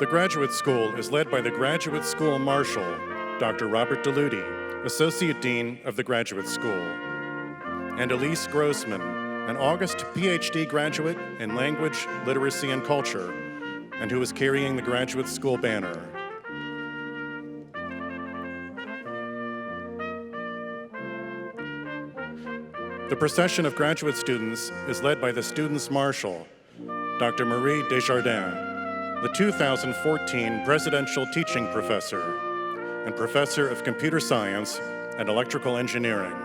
The graduate school is led by the Graduate School Marshal, Dr. Robert DeLudy, Associate Dean of the Graduate School, and Elise Grossman, an August PhD graduate in Language, Literacy, and Culture, and who is carrying the Graduate School banner. The procession of graduate students is led by the Students' Marshal, Dr. Marie Desjardins, the 2014 Presidential Teaching Professor and Professor of Computer Science and Electrical Engineering.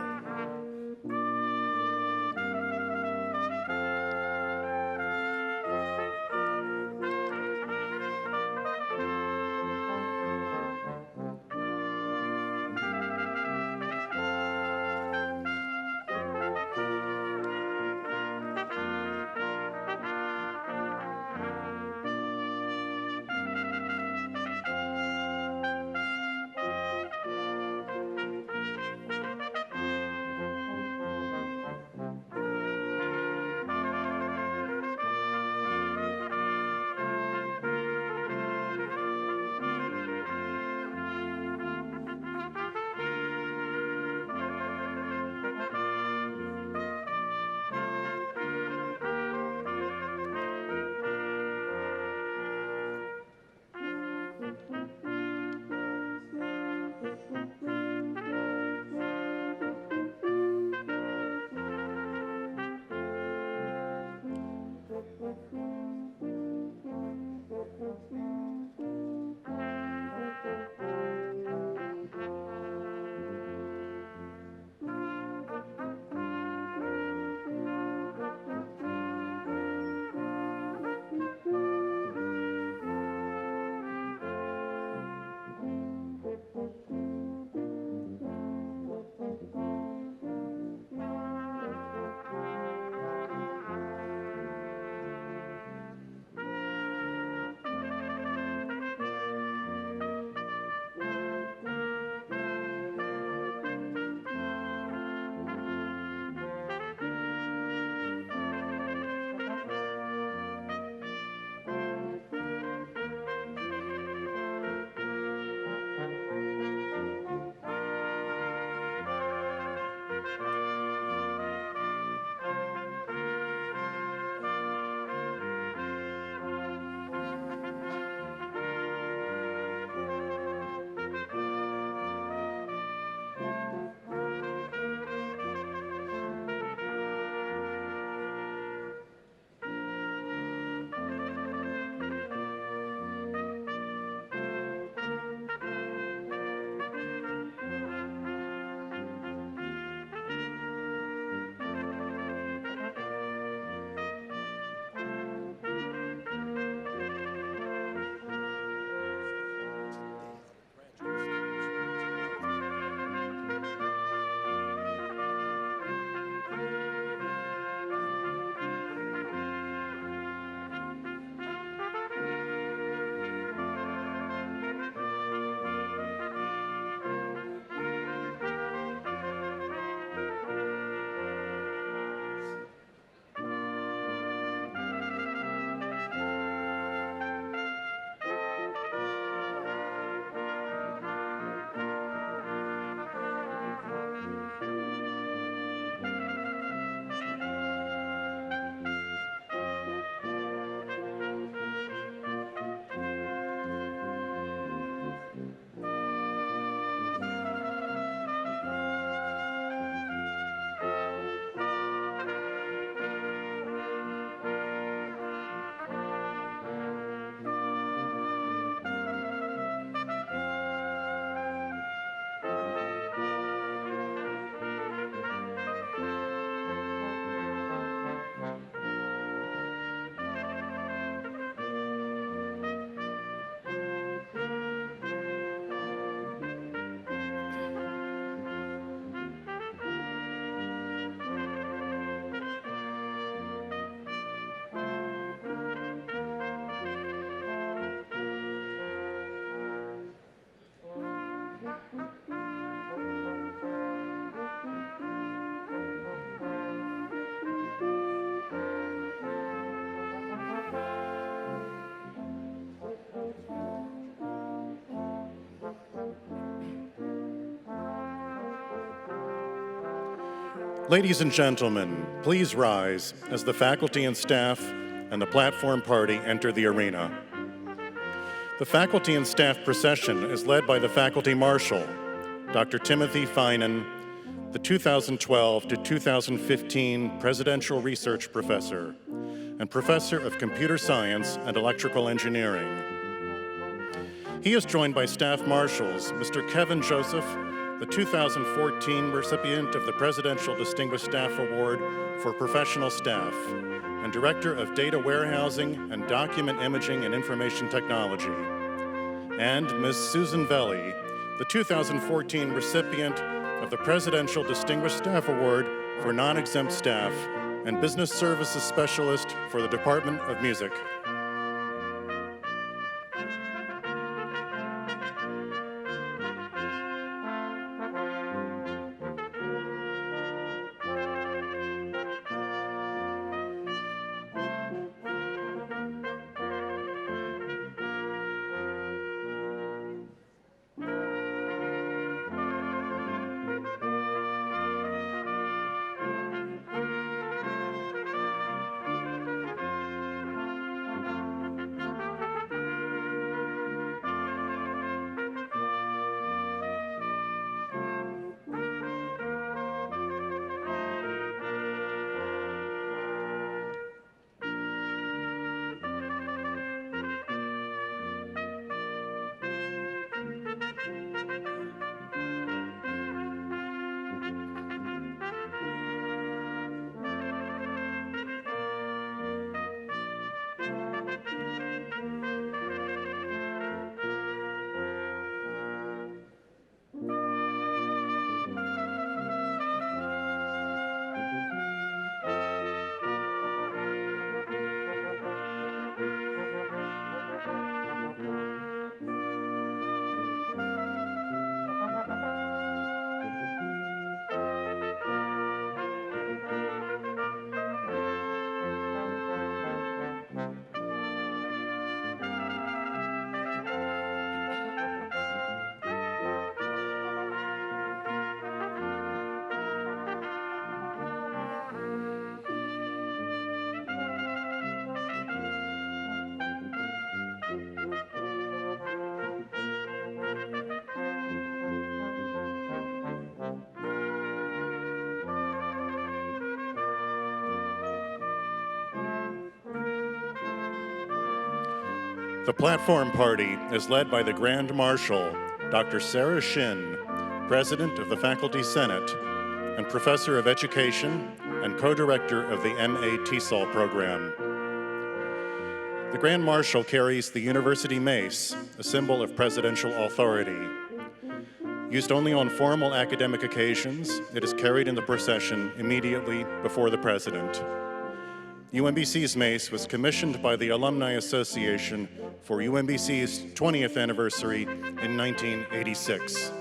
Ladies and gentlemen, please rise as the faculty and staff and the platform party enter the arena. The faculty and staff procession is led by the faculty marshal, Dr. Timothy Finan, the 2012 to 2015 Presidential Research Professor and Professor of Computer Science and Electrical Engineering. He is joined by staff marshals, Mr. Kevin Joseph, the 2014 recipient of the Presidential Distinguished Staff Award for Professional Staff, and Director of Data Warehousing and Document Imaging and Information Technology, and Ms. Susan Velli, the 2014 recipient of the Presidential Distinguished Staff Award for Non-Exempt Staff and Business Services Specialist for the Department of Music. The platform party is led by the Grand Marshal, Dr. Sarah Shin, President of the Faculty Senate and Professor of Education and co-director of the MA TESOL program. The Grand Marshal carries the University Mace, a symbol of presidential authority. Used only on formal academic occasions, it is carried in the procession immediately before the President. UMBC's Mace was commissioned by the Alumni Association for UMBC's 20th anniversary in 1986.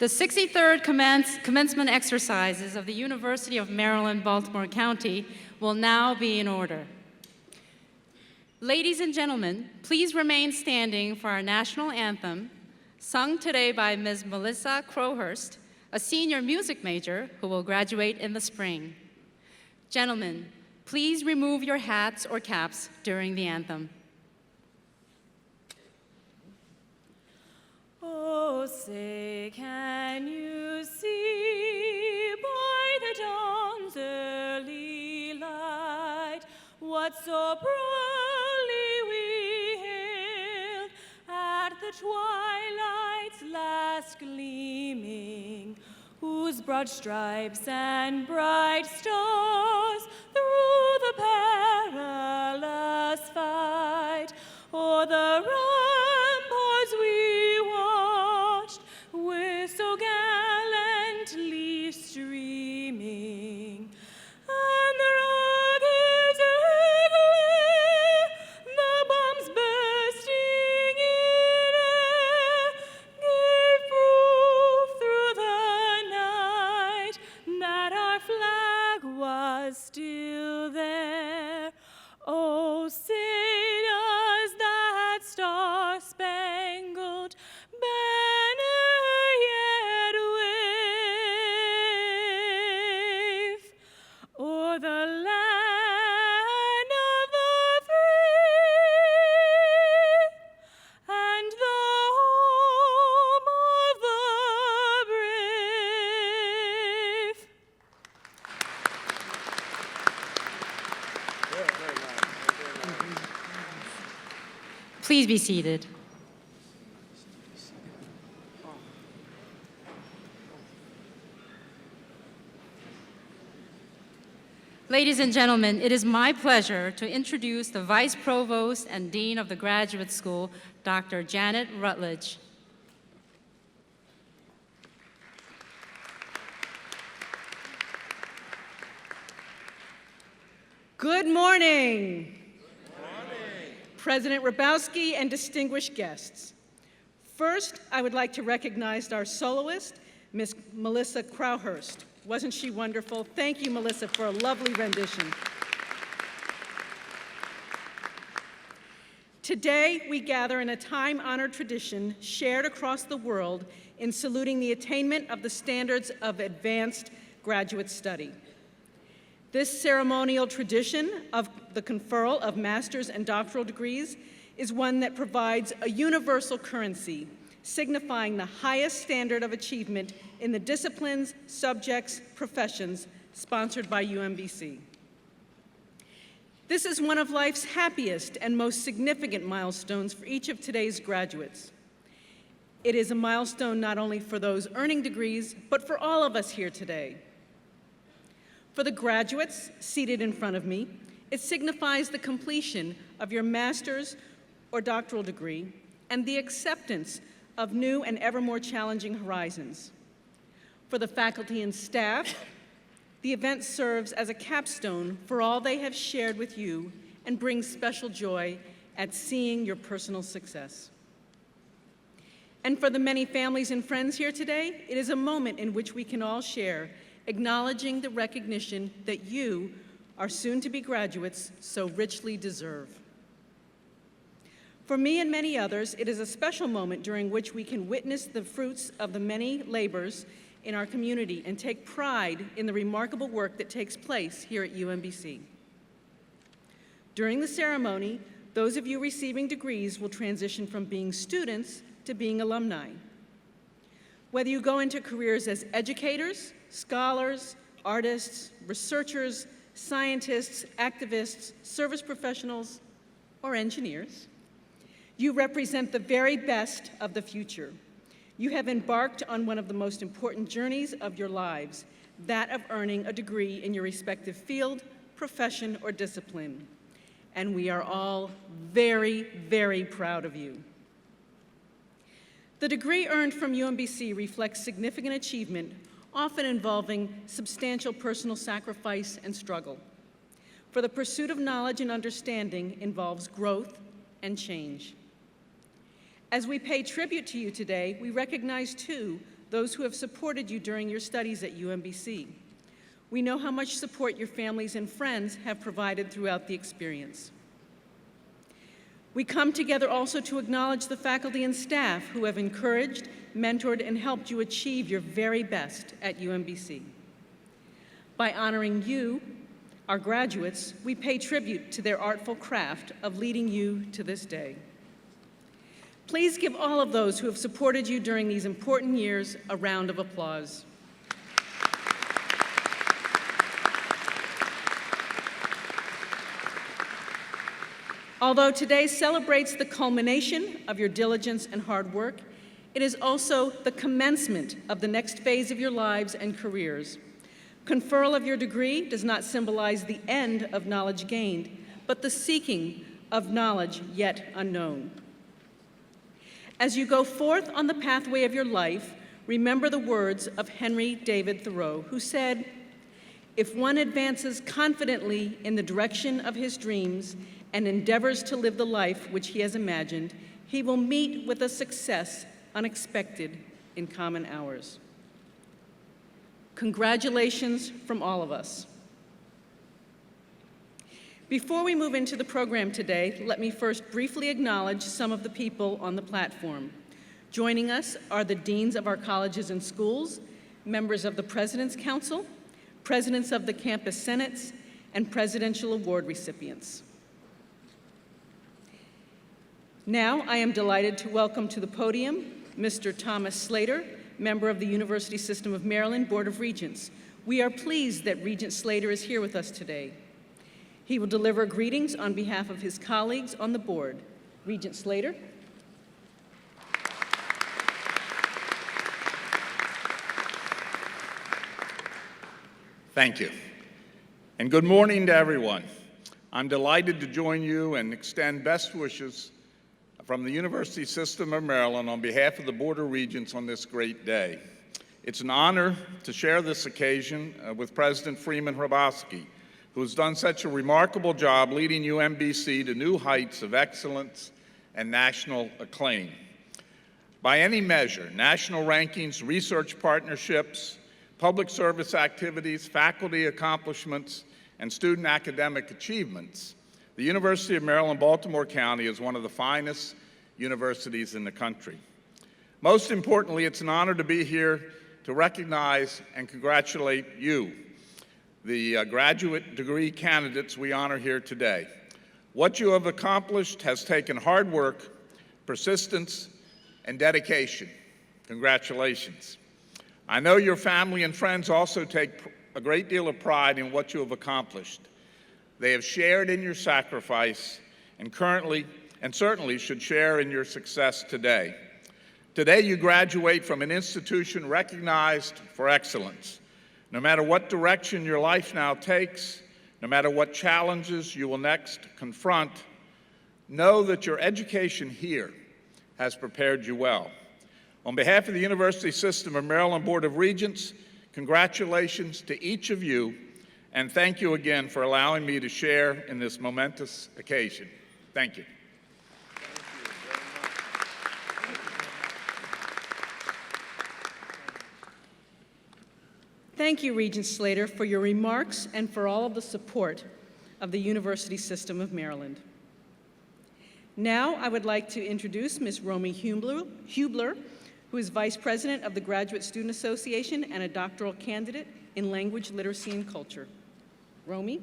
The 63rd commencement exercises of the University of Maryland, Baltimore County will now be in order. Ladies and gentlemen, please remain standing for our national anthem, sung today by Ms. Melissa Crowhurst, a senior music major who will graduate in the spring. Gentlemen, please remove your hats or caps during the anthem. Oh, say, can you see by the dawn's early light what so proudly whose broad stripes and bright stars through the perilous fight o'er the ramparts we watched, with so gallantly streaming, and the rockets glare, the bombs bursting in air, gave proof through the night that our flag was still there. Oh, say does that star-spangled banner yet wave o'er the land of the free and the home of the brave? Please be seated. Ladies and gentlemen, it is my pleasure to introduce the Vice Provost and Dean of the Graduate School, Dr. Janet Rutledge. Good morning. President Hrabowski and distinguished guests. First, I would like to recognize our soloist, Miss Melissa Crowhurst. Wasn't she wonderful? Thank you, Melissa, for a lovely rendition. Today, we gather in a time-honored tradition shared across the world in saluting the attainment of the standards of advanced graduate study. This ceremonial tradition of the conferral of master's and doctoral degrees is one that provides a universal currency, signifying the highest standard of achievement in the disciplines, subjects, professions sponsored by UMBC. This is one of life's happiest and most significant milestones for each of today's graduates. It is a milestone not only for those earning degrees, but for all of us here today. For the graduates seated in front of me, it signifies the completion of your master's or doctoral degree and the acceptance of new and ever more challenging horizons. For the faculty and staff, the event serves as a capstone for all they have shared with you and brings special joy at seeing your personal success. And for the many families and friends here today, it is a moment in which we can all share, acknowledging the recognition that you, our soon-to-be graduates, so richly deserve. For me and many others, it is a special moment during which we can witness the fruits of the many labors in our community and take pride in the remarkable work that takes place here at UMBC. During the ceremony, those of you receiving degrees will transition from being students to being alumni. Whether you go into careers as educators, scholars, artists, researchers, scientists, activists, service professionals, or engineers, you represent the very best of the future. You have embarked on one of the most important journeys of your lives, that of earning a degree in your respective field, profession, or discipline. And we are all very, very proud of you. The degree earned from UMBC reflects significant achievement, often involving substantial personal sacrifice and struggle. For the pursuit of knowledge and understanding involves growth and change. As we pay tribute to you today, we recognize, too, those who have supported you during your studies at UMBC. We know how much support your families and friends have provided throughout the experience. We come together also to acknowledge the faculty and staff who have encouraged, mentored, and helped you achieve your very best at UMBC. By honoring you, our graduates, we pay tribute to their artful craft of leading you to this day. Please give all of those who have supported you during these important years a round of applause. Although today celebrates the culmination of your diligence and hard work, It is also the commencement of the next phase of your lives and careers. Conferral of your degree does not symbolize the end of knowledge gained, but the seeking of knowledge yet unknown. As you go forth on the pathway of your life, remember the words of Henry David Thoreau, who said, "If one advances confidently in the direction of his dreams and endeavors to live the life which he has imagined, he will meet with a success unexpected in common hours." Congratulations from all of us. Before we move into the program today, let me first briefly acknowledge some of the people on the platform. Joining us are the deans of our colleges and schools, members of the President's Council, presidents of the campus senates, and presidential award recipients. Now, I am delighted to welcome to the podium Mr. Thomas Slater, member of the University System of Maryland Board of Regents. We are pleased that Regent Slater is here with us today. He will deliver greetings on behalf of his colleagues on the board. Regent Slater. Thank you. And good morning to everyone. I'm delighted to join you and extend best wishes from the University System of Maryland on behalf of the Board of Regents on this great day. It's an honor to share this occasion with President Freeman Hrabowski, who has done such a remarkable job leading UMBC to new heights of excellence and national acclaim. By any measure, national rankings, research partnerships, public service activities, faculty accomplishments, and student academic achievements, the University of Maryland, Baltimore County is one of the finest universities in the country. Most importantly, it's an honor to be here to recognize and congratulate you, the graduate degree candidates we honor here today. What you have accomplished has taken hard work, persistence, and dedication. Congratulations. I know your family and friends also take a great deal of pride in what you have accomplished. They have shared in your sacrifice and certainly should share in your success today. Today you graduate from an institution recognized for excellence. No matter what direction your life now takes, no matter what challenges you will next confront, know that your education here has prepared you well. On behalf of the University System of Maryland Board of Regents, congratulations to each of you, and thank you again for allowing me to share in this momentous occasion. Thank you. Thank you, Regent Slater, for your remarks and for all of the support of the University System of Maryland. Now, I would like to introduce Ms. Romy Hubler, who is Vice President of the Graduate Student Association and a doctoral candidate in Language, Literacy, and Culture. Romy?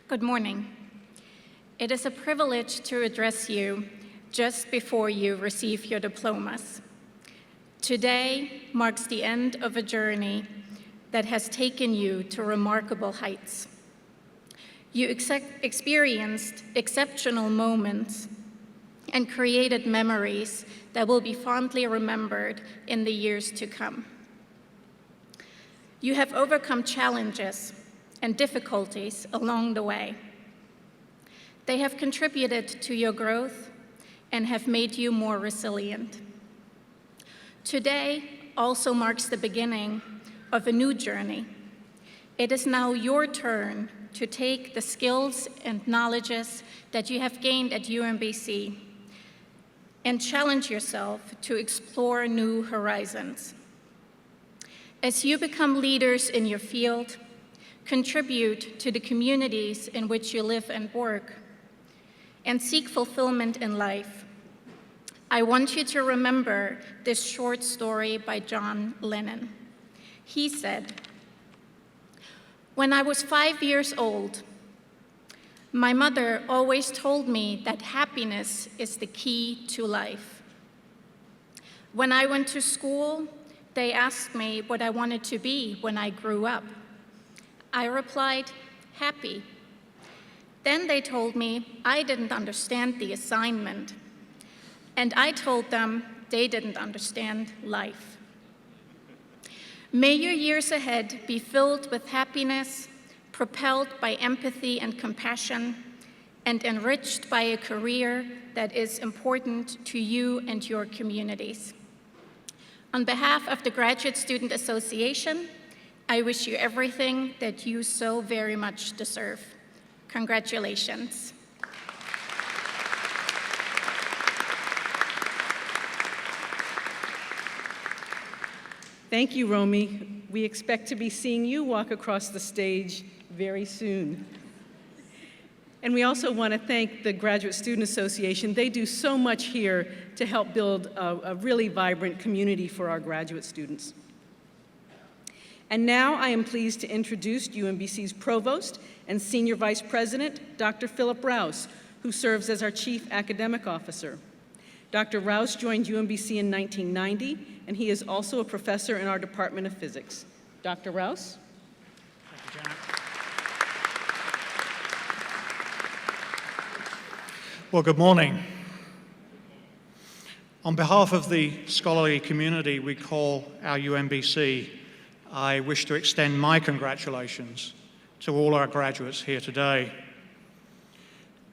Good morning. It is a privilege to address you just before you receive your diplomas. Today marks the end of a journey that has taken you to remarkable heights. You experienced exceptional moments and created memories that will be fondly remembered in the years to come. You have overcome challenges and difficulties along the way. They have contributed to your growth and have made you more resilient. Today also marks the beginning of a new journey. It is now your turn to take the skills and knowledges that you have gained at UMBC and challenge yourself to explore new horizons. As you become leaders in your field, contribute to the communities in which you live and work, and seek fulfillment in life, I want you to remember this short story by John Lennon. He said, "When I was 5 years old, my mother always told me that happiness is the key to life. When I went to school, they asked me what I wanted to be when I grew up. I replied, happy. Then they told me I didn't understand the assignment, and I told them they didn't understand life. May your years ahead be filled with happiness, propelled by empathy and compassion, and enriched by a career that is important to you and your communities. On behalf of the Graduate Student Association, I wish you everything that you so very much deserve. Congratulations. Thank you, Romy. We expect to be seeing you walk across the stage very soon. And we also want to thank the Graduate Student Association. They do so much here to help build a really vibrant community for our graduate students. And now I am pleased to introduce UMBC's Provost and Senior Vice President, Dr. Philip Rouse, who serves as our Chief Academic Officer. Dr. Rouse joined UMBC in 1990, and he is also a professor in our Department of Physics. Dr. Rouse? Thank you, Janet. Well, good morning. On behalf of the scholarly community we call our UMBC, I wish to extend my congratulations to all our graduates here today.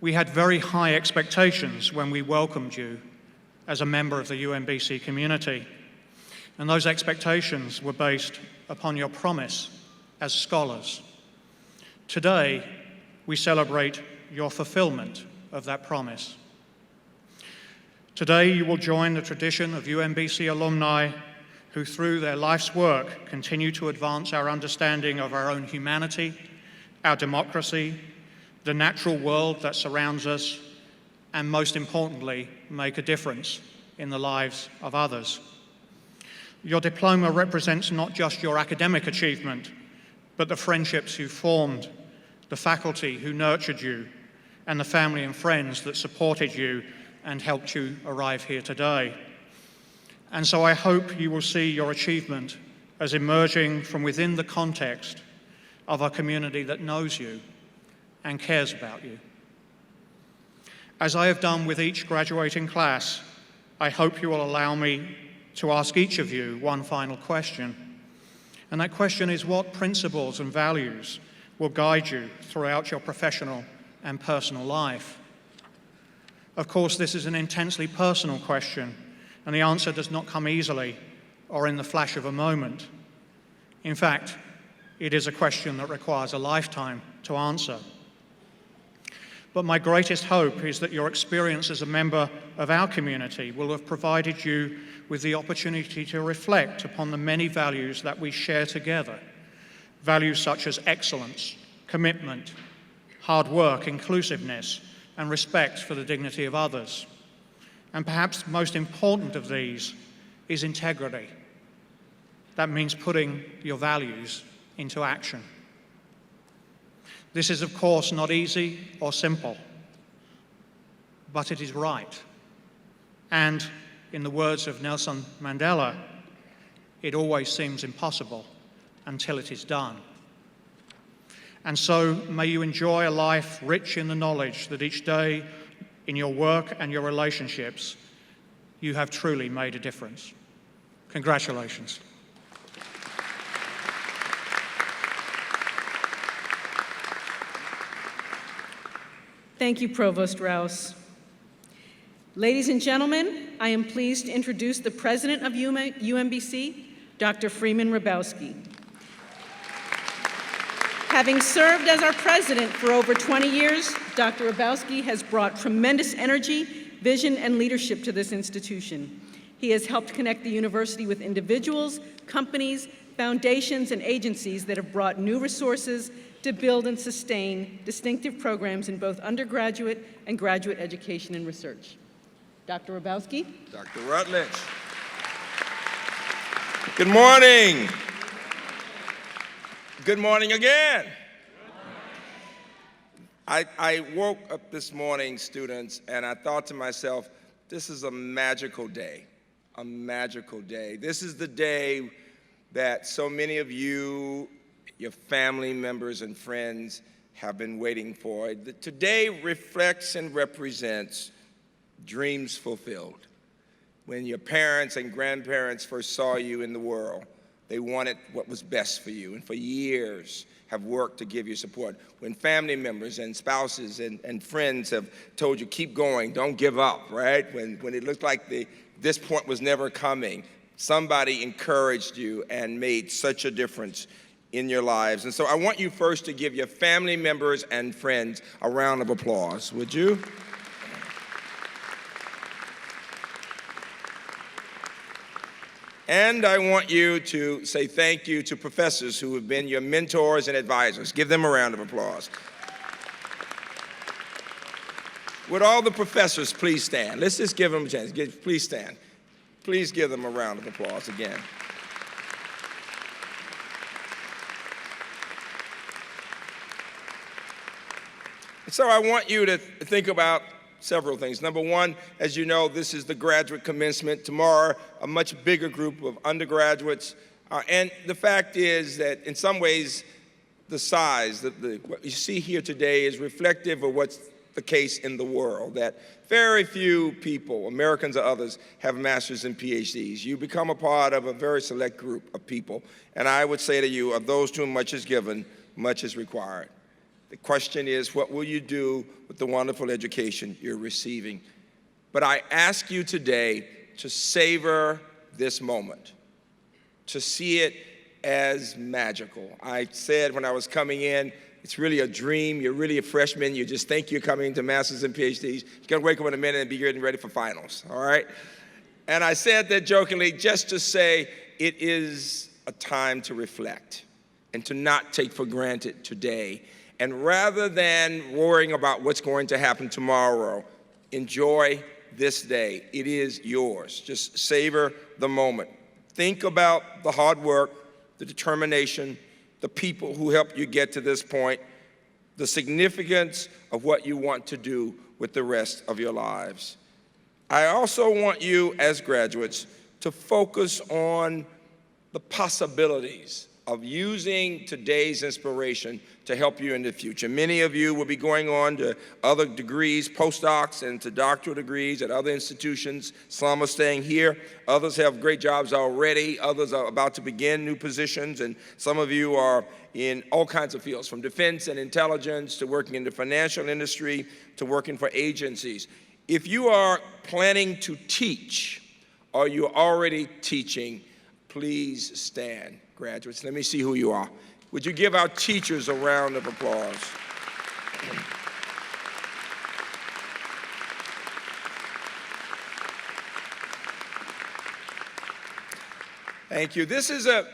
We had very high expectations when we welcomed you as a member of the UMBC community, and those expectations were based upon your promise as scholars. Today, we celebrate your fulfillment of that promise. Today, you will join the tradition of UMBC alumni who, through their life's work, continue to advance our understanding of our own humanity, our democracy, the natural world that surrounds us, and most importantly, make a difference in the lives of others. Your diploma represents not just your academic achievement, but the friendships you formed, the faculty who nurtured you, and the family and friends that supported you and helped you arrive here today. And so I hope you will see your achievement as emerging from within the context of a community that knows you and cares about you. As I have done with each graduating class, I hope you will allow me to ask each of you one final question. And that question is, what principles and values will guide you throughout your professional and personal life? Of course, this is an intensely personal question, and the answer does not come easily or in the flash of a moment. In fact, it is a question that requires a lifetime to answer. But my greatest hope is that your experience as a member of our community will have provided you with the opportunity to reflect upon the many values that we share together. Values such as excellence, commitment, hard work, inclusiveness, and respect for the dignity of others. And perhaps most important of these is integrity. That means putting your values into action. This is, of course, not easy or simple, but it is right. And in the words of Nelson Mandela, it always seems impossible until it is done. And so may you enjoy a life rich in the knowledge that each day in your work and your relationships, you have truly made a difference. Congratulations. Thank you, Provost Rouse. Ladies and gentlemen, I am pleased to introduce the president of UMBC, Dr. Freeman Hrabowski. Having served as our president for over 20 years, Dr. Hrabowski has brought tremendous energy, vision, and leadership to this institution. He has helped connect the university with individuals, companies, foundations, and agencies that have brought new resources to build and sustain distinctive programs in both undergraduate and graduate education and research. Dr. Hrabowski. Dr. Rutledge. Good morning. Good morning again. I woke up this morning, students, and I thought to myself, this is a magical day, a magical day. This is the day that so many of you, your family members and friends, have been waiting for. Today reflects and represents dreams fulfilled. When your parents and grandparents first saw you in the world, they wanted what was best for you, and for years have worked to give you support. When family members and spouses and friends have told you, keep going, don't give up, right? When it looked like this point was never coming, somebody encouraged you and made such a difference in your lives. And so I want you first to give your family members and friends a round of applause, would you? And I want you to say thank you to professors who have been your mentors and advisors. Give them a round of applause. Would all the professors please stand? Let's just give them a chance. Please stand. Please give them a round of applause again. So I want you to think about several things. Number one, as you know, this is the graduate commencement. Tomorrow, a much bigger group of undergraduates. And the fact is that in some ways, the size, what you see here today is reflective of what's the case in the world, that very few people, Americans or others, have masters and PhDs. You become a part of a very select group of people. And I would say to you, of those to whom much is given, much is required. The question is, what will you do with the wonderful education you're receiving? But I ask you today to savor this moment, to see it as magical. I said when I was coming in, it's really a dream. You're really a freshman. You just think you're coming to masters and PhDs. You're going to wake up in a minute and be getting ready for finals, all right? And I said that jokingly just to say it is a time to reflect and to not take for granted today. And rather than worrying about what's going to happen tomorrow, enjoy this day. It is yours. Just savor the moment. Think about the hard work, the determination, the people who helped you get to this point, the significance of what you want to do with the rest of your lives. I also want you as graduates to focus on the possibilities of using today's inspiration to help you in the future. Many of you will be going on to other degrees, postdocs, and to doctoral degrees at other institutions. Some are staying here. Others have great jobs already. Others are about to begin new positions. And some of you are in all kinds of fields, from defense and intelligence to working in the financial industry to working for agencies. If you are planning to teach or you're already teaching, please stand. Graduates, let me see who you are. Would you give our teachers a round of applause? Thank you. This is a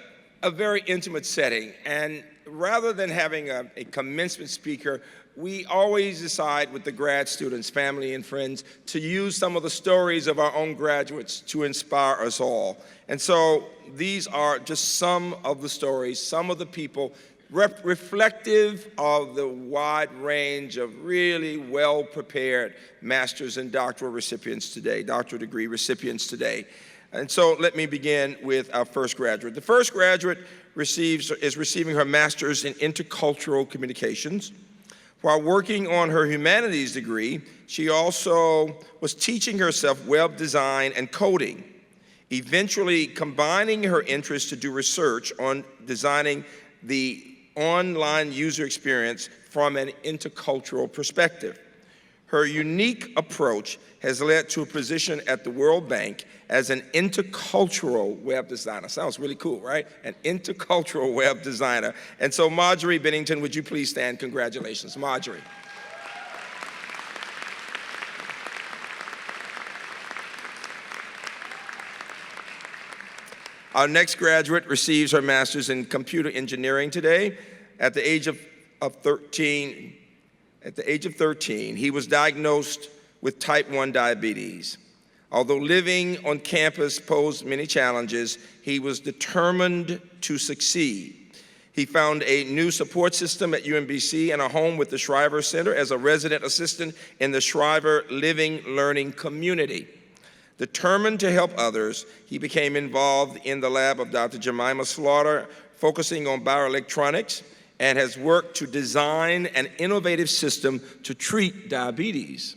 very intimate setting, and rather than having a commencement speaker, we always decide with the grad students, family, and friends to use some of the stories of our own graduates to inspire us all. And so these are just some of the stories, some of the people reflective of the wide range of really well-prepared master's and doctoral recipients today, doctoral degree recipients today. And so let me begin with our first graduate. The first graduate is receiving her master's in intercultural communications. While working on her humanities degree, she also was teaching herself web design and coding, eventually combining her interest to do research on designing the online user experience from an intercultural perspective. Her unique approach has led to a position at the World Bank as an intercultural web designer. Sounds really cool, right? An intercultural web designer. And so Marjorie Bennington, would you please stand? Congratulations, Marjorie. Our next graduate receives her master's in computer engineering today. At the age of 13, he was diagnosed with type 1 diabetes. Although living on campus posed many challenges, he was determined to succeed. He found a new support system at UMBC and a home with the Shriver Center as a resident assistant in the Shriver Living Learning community. Determined to help others, he became involved in the lab of Dr. Jemima Slaughter, focusing on bioelectronics, and has worked to design an innovative system to treat diabetes.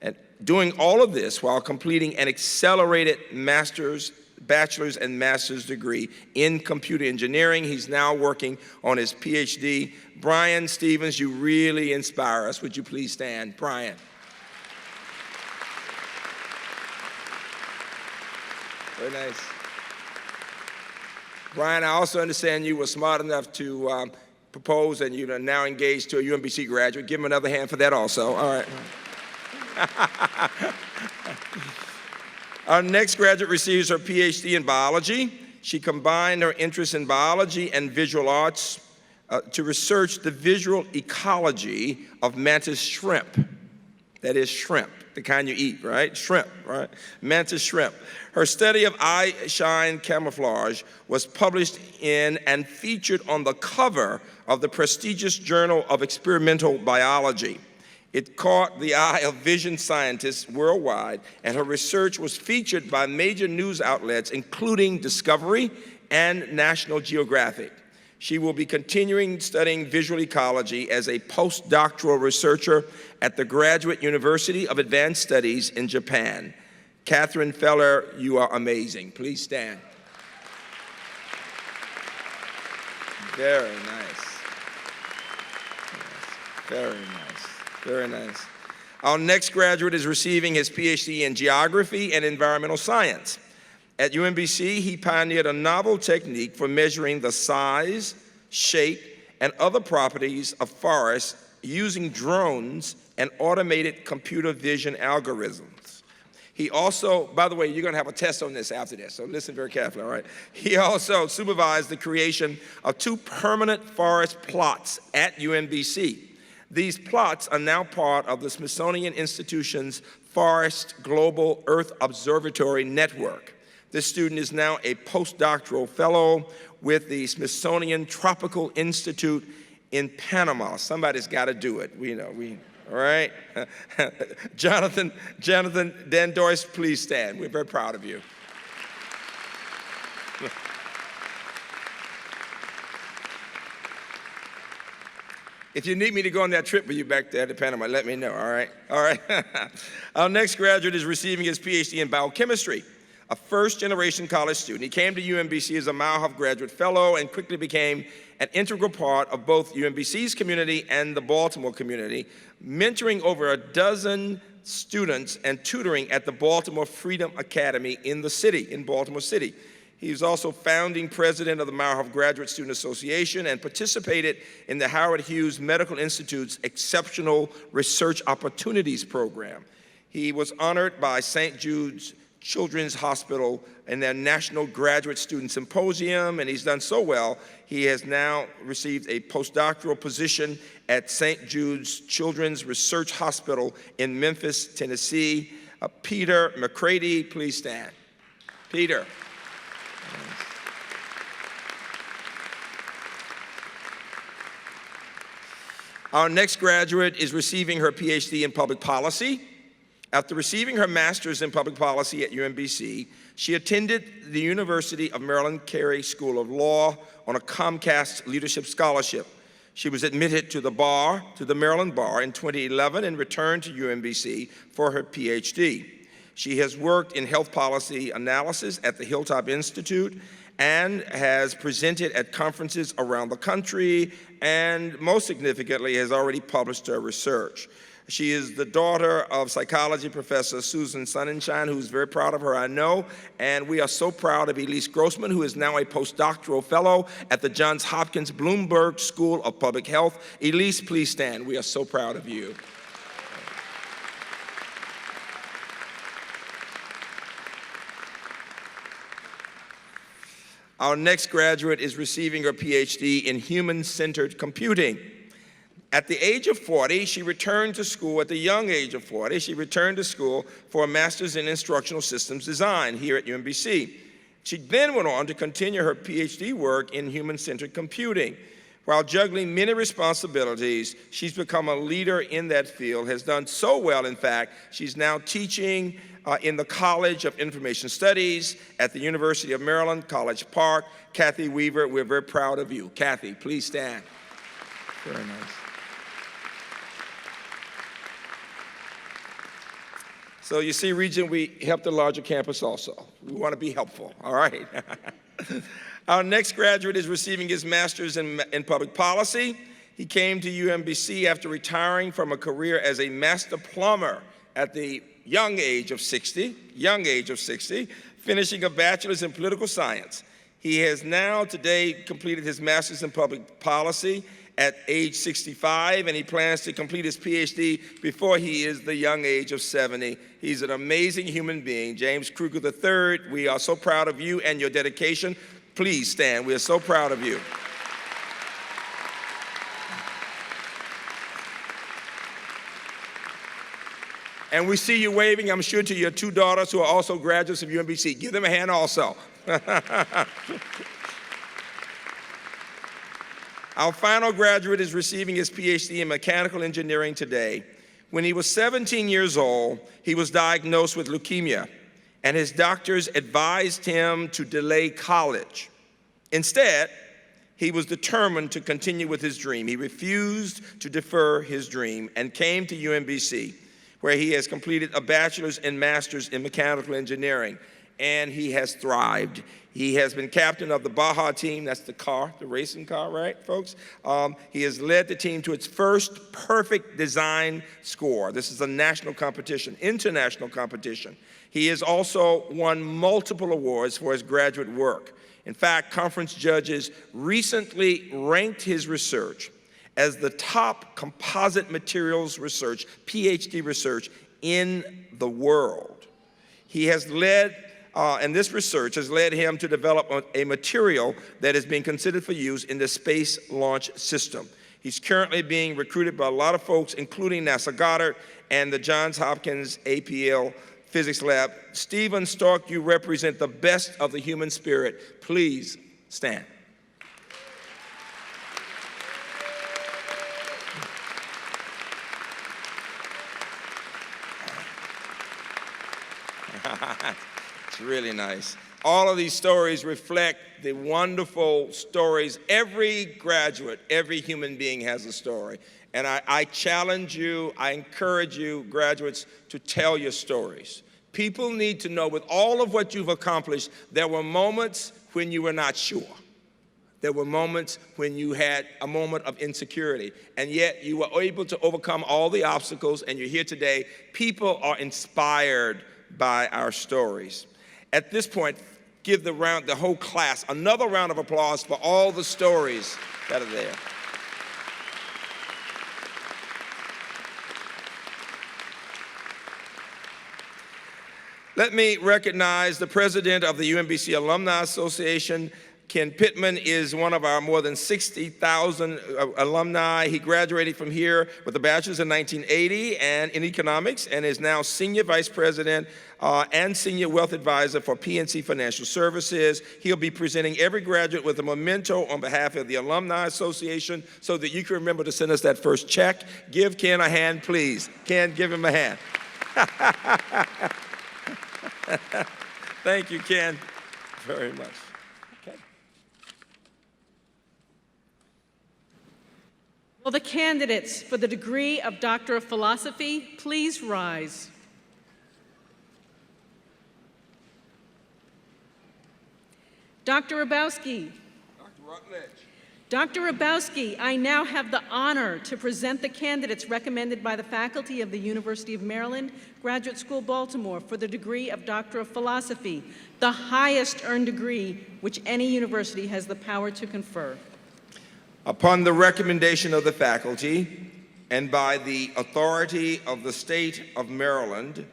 And doing all of this while completing an accelerated bachelor's and master's degree in computer engineering. He's now working on his PhD. Brian Stevens, you really inspire us. Would you please stand? Brian. Very nice. Brian, I also understand you were smart enough to propose, and you're now engaged to a UMBC graduate. Give him another hand for that also. All right. Our next graduate receives her PhD in biology. She combined her interest in biology and visual arts to research the visual ecology of mantis shrimp. That is shrimp, the kind you eat, right? Shrimp, right? Mantis shrimp. Her study of eye shine camouflage was published in and featured on the cover of the prestigious Journal of Experimental Biology. It caught the eye of vision scientists worldwide, and her research was featured by major news outlets, including Discovery and National Geographic. She will be continuing studying visual ecology as a postdoctoral researcher at the Graduate University of Advanced Studies in Japan. Catherine Feller, you are amazing. Please stand. Very nice. Very nice. Very nice. Our next graduate is receiving his PhD in geography and environmental science. At UMBC, he pioneered a novel technique for measuring the size, shape, and other properties of forests using drones and automated computer vision algorithms. He also, by the way, you're going to have a test on this after this, so listen very carefully, all right? He also supervised the creation of 2 permanent forest plots at UMBC. These plots are now part of the Smithsonian Institution's Forest Global Earth Observatory Network. This student is now a postdoctoral fellow with the Smithsonian Tropical Institute in Panama. Somebody's got to do it. All right? Jonathan Dandois, please stand. We're very proud of you. If you need me to go on that trip with you back there to Panama, let me know, all right? All right. Our next graduate is receiving his PhD in biochemistry, a first-generation college student. He came to UMBC as a Mauhoff Graduate Fellow and quickly became an integral part of both UMBC's community and the Baltimore community, mentoring over a dozen students and tutoring at the Baltimore Freedom Academy in Baltimore City. He was also founding president of the Mauhoff Graduate Student Association and participated in the Howard Hughes Medical Institute's Exceptional Research Opportunities Program. He was honored by St. Jude's Children's Hospital in their National Graduate Student Symposium, and he's done so well, he has now received a postdoctoral position at St. Jude's Children's Research Hospital in Memphis, Tennessee. Peter McCready, please stand. Peter. Our next graduate is receiving her PhD in public policy. After receiving her master's in public policy at UMBC, she attended the University of Maryland Carey School of Law on a Comcast Leadership Scholarship. She was admitted to the Maryland Bar in 2011 and returned to UMBC for her PhD. She has worked in health policy analysis at the Hilltop Institute and has presented at conferences around the country and, most significantly, has already published her research. She is the daughter of psychology professor Susan Sonnenschein, who's very proud of her, I know, and we are so proud of Elise Grossman, who is now a postdoctoral fellow at the Johns Hopkins Bloomberg School of Public Health. Elise, please stand. We are so proud of you. Our next graduate is receiving her PhD in human-centered computing. At the age of 40, she returned to school. At the young age of 40, she returned to school for a master's in instructional systems design here at UMBC. She then went on to continue her PhD work in human-centered computing. While juggling many responsibilities, she's become a leader in that field, has done so well, in fact, she's now teaching in the College of Information Studies at the University of Maryland, College Park. Kathy Weaver, we're very proud of you. Kathy, please stand. Very nice. So you see, Regent, we help the larger campus also. We want to be helpful, all right? Our next graduate is receiving his master's in public policy. He came to UMBC after retiring from a career as a master plumber at the young age of 60, finishing a bachelor's in political science. He has now today completed his master's in public policy at age 65, and he plans to complete his PhD before he is the young age of 70. He's an amazing human being. James Kruger III, we are so proud of you and your dedication. Please stand. We are so proud of you. And we see you waving, I'm sure, to your two daughters who are also graduates of UMBC. Give them a hand also. Our final graduate is receiving his PhD in mechanical engineering today. When he was 17 years old, he was diagnosed with leukemia, and his doctors advised him to delay college. Instead, he was determined to continue with his dream. He refused to defer his dream and came to UMBC, where he has completed a bachelor's and master's in mechanical engineering, and he has thrived. He has been captain of the Baja team. That's the car, the racing car, right, folks? He has led the team to its first perfect design score. This is a national competition, international competition. He has also won multiple awards for his graduate work. In fact, conference judges recently ranked his research as the top composite materials research, PhD research, in the world. He has led and this research has led him to develop a material that is being considered for use in the Space Launch System. He's currently being recruited by a lot of folks, including NASA Goddard and the Johns Hopkins APL Physics Lab. Stephen Stark, you represent the best of the human spirit. Please stand. It's really nice. All of these stories reflect the wonderful stories. Every graduate, every human being has a story. And I challenge you, I encourage you, graduates, to tell your stories. People need to know, with all of what you've accomplished, there were moments when you were not sure. There were moments when you had a moment of insecurity, and yet you were able to overcome all the obstacles, and you're here today. People are inspired by our stories. At this point, give the whole class another round of applause for all the stories that are there. Let me recognize the president of the UMBC Alumni Association. Ken Pittman is one of our more than 60,000 alumni. He graduated from here with a bachelor's in 1980 and in economics, and is now senior vice president and senior wealth advisor for PNC Financial Services. He'll be presenting every graduate with a memento on behalf of the Alumni Association so that you can remember to send us that first check. Give Ken a hand, please. Ken, give him a hand. Thank you, Ken, very much. Will the candidates for the degree of Doctor of Philosophy please rise? Dr. Rabowski. Dr. Rutledge. Dr. Rabowski, I now have the honor to present the candidates recommended by the faculty of the University of Maryland, Graduate School, Baltimore, for the degree of Doctor of Philosophy, the highest earned degree which any university has the power to confer. Upon the recommendation of the faculty and by the authority of the state of Maryland,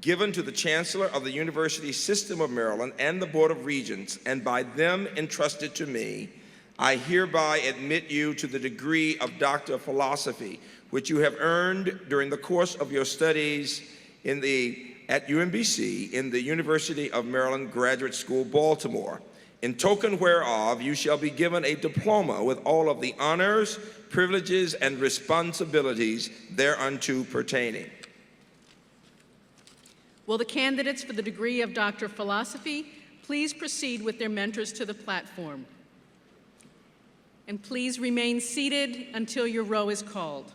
given to the Chancellor of the University System of Maryland and the Board of Regents, and by them entrusted to me, I hereby admit you to the degree of Doctor of Philosophy, which you have earned during the course of your studies at UMBC in the University of Maryland Graduate School, Baltimore. In token whereof, you shall be given a diploma with all of the honors, privileges, and responsibilities thereunto pertaining. Will the candidates for the degree of Doctor of Philosophy please proceed with their mentors to the platform? And please remain seated until your row is called.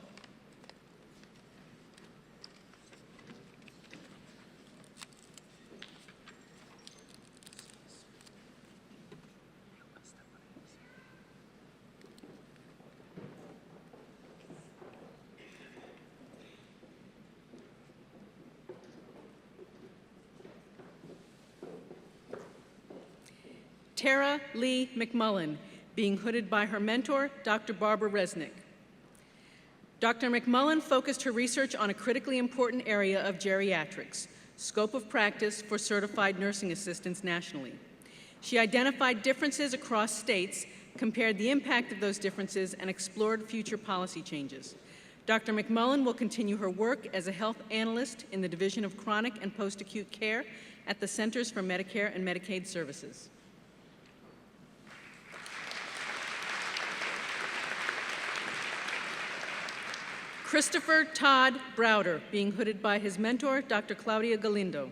Tara Lee McMullen, being hooded by her mentor, Dr. Barbara Resnick. Dr. McMullen focused her research on a critically important area of geriatrics, scope of practice for certified nursing assistants nationally. She identified differences across states, compared the impact of those differences, and explored future policy changes. Dr. McMullen will continue her work as a health analyst in the Division of Chronic and Post-Acute Care at the Centers for Medicare and Medicaid Services. Christopher Todd Browder, being hooded by his mentor, Dr. Claudia Galindo.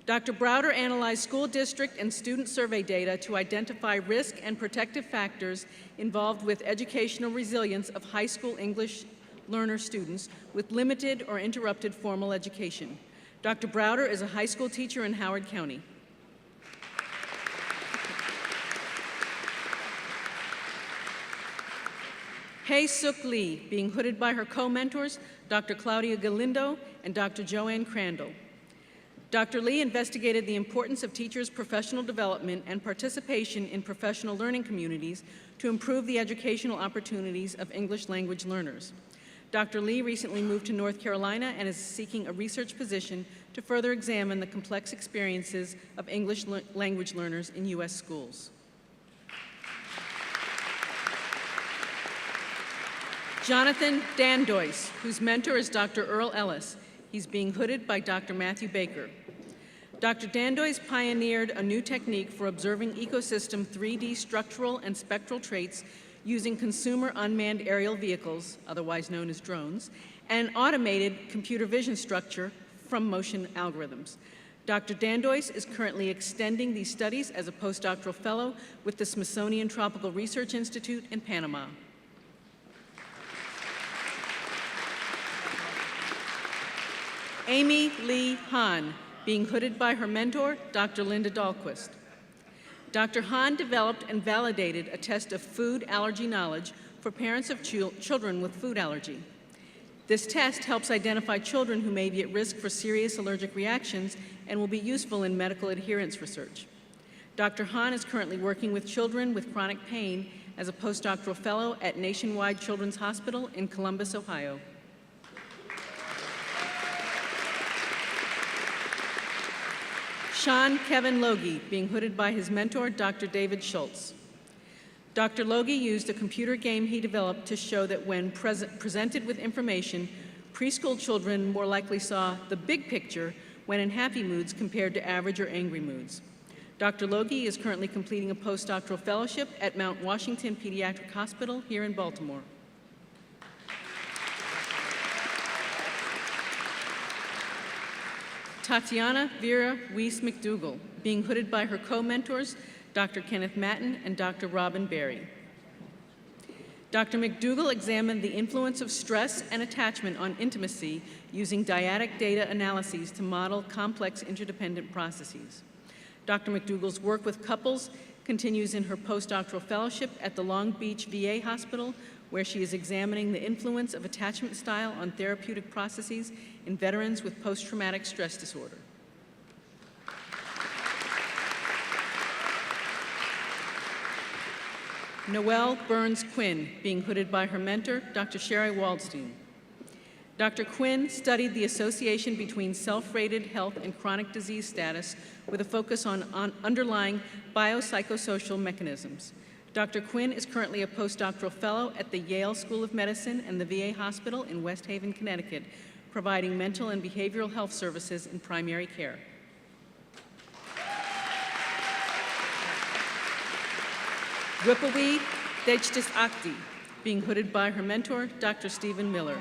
Dr. Browder analyzed school district and student survey data to identify risk and protective factors involved with educational resilience of high school English learner students with limited or interrupted formal education. Dr. Browder is a high school teacher in Howard County. Hae Suk Lee, being hooded by her co-mentors, Dr. Claudia Galindo and Dr. Joanne Crandall. Dr. Lee investigated the importance of teachers' professional development and participation in professional learning communities to improve the educational opportunities of English language learners. Dr. Lee recently moved to North Carolina and is seeking a research position to further examine the complex experiences of English language learners in U.S. schools. Jonathan Dandois, whose mentor is Dr. Earl Ellis. He's being hooded by Dr. Matthew Baker. Dr. Dandois pioneered a new technique for observing ecosystem 3D structural and spectral traits using consumer unmanned aerial vehicles, otherwise known as drones, and automated computer vision structure from motion algorithms. Dr. Dandois is currently extending these studies as a postdoctoral fellow with the Smithsonian Tropical Research Institute in Panama. Amy Lee Hahn, being hooded by her mentor, Dr. Linda Dahlquist. Dr. Hahn developed and validated a test of food allergy knowledge for parents of children with food allergy. This test helps identify children who may be at risk for serious allergic reactions and will be useful in medical adherence research. Dr. Hahn is currently working with children with chronic pain as a postdoctoral fellow at Nationwide Children's Hospital in Columbus, Ohio. Sean Kevin Logie, being hooded by his mentor, Dr. David Schultz. Dr. Logie used a computer game he developed to show that when presented with information, preschool children more likely saw the big picture when in happy moods compared to average or angry moods. Dr. Logie is currently completing a postdoctoral fellowship at Mount Washington Pediatric Hospital here in Baltimore. Tatiana Vera Weiss McDougall, being hooded by her co-mentors, Dr. Kenneth Matten and Dr. Robin Berry. Dr. McDougall examined the influence of stress and attachment on intimacy using dyadic data analyses to model complex interdependent processes. Dr. McDougall's work with couples continues in her postdoctoral fellowship at the Long Beach VA Hospital, where she is examining the influence of attachment style on therapeutic processes in veterans with post-traumatic stress disorder. Noelle Burns Quinn, being hooded by her mentor, Dr. Sherry Waldstein. Dr. Quinn studied the association between self-rated health and chronic disease status with a focus on underlying biopsychosocial mechanisms. Dr. Quinn is currently a postdoctoral fellow at the Yale School of Medicine and the VA Hospital in West Haven, Connecticut, providing mental and behavioral health services in primary care. Whippawi Dejtis Akti, being hooded by her mentor, Dr. Stephen Miller.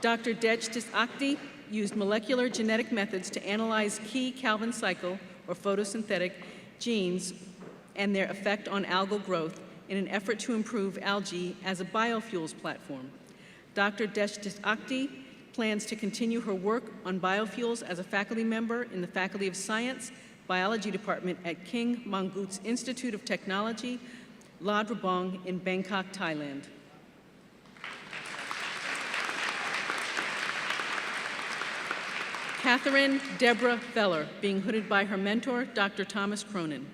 Dr. Dejtis Akti used molecular genetic methods to analyze key Calvin cycle or photosynthetic genes and their effect on algal growth in an effort to improve algae as a biofuels platform. Dr. Deshtis Akhti plans to continue her work on biofuels as a faculty member in the Faculty of Science, Biology Department at King Mongkut's Institute of Technology, La Drabong in Bangkok, Thailand. Catherine Deborah Feller, being hooded by her mentor, Dr. Thomas Cronin.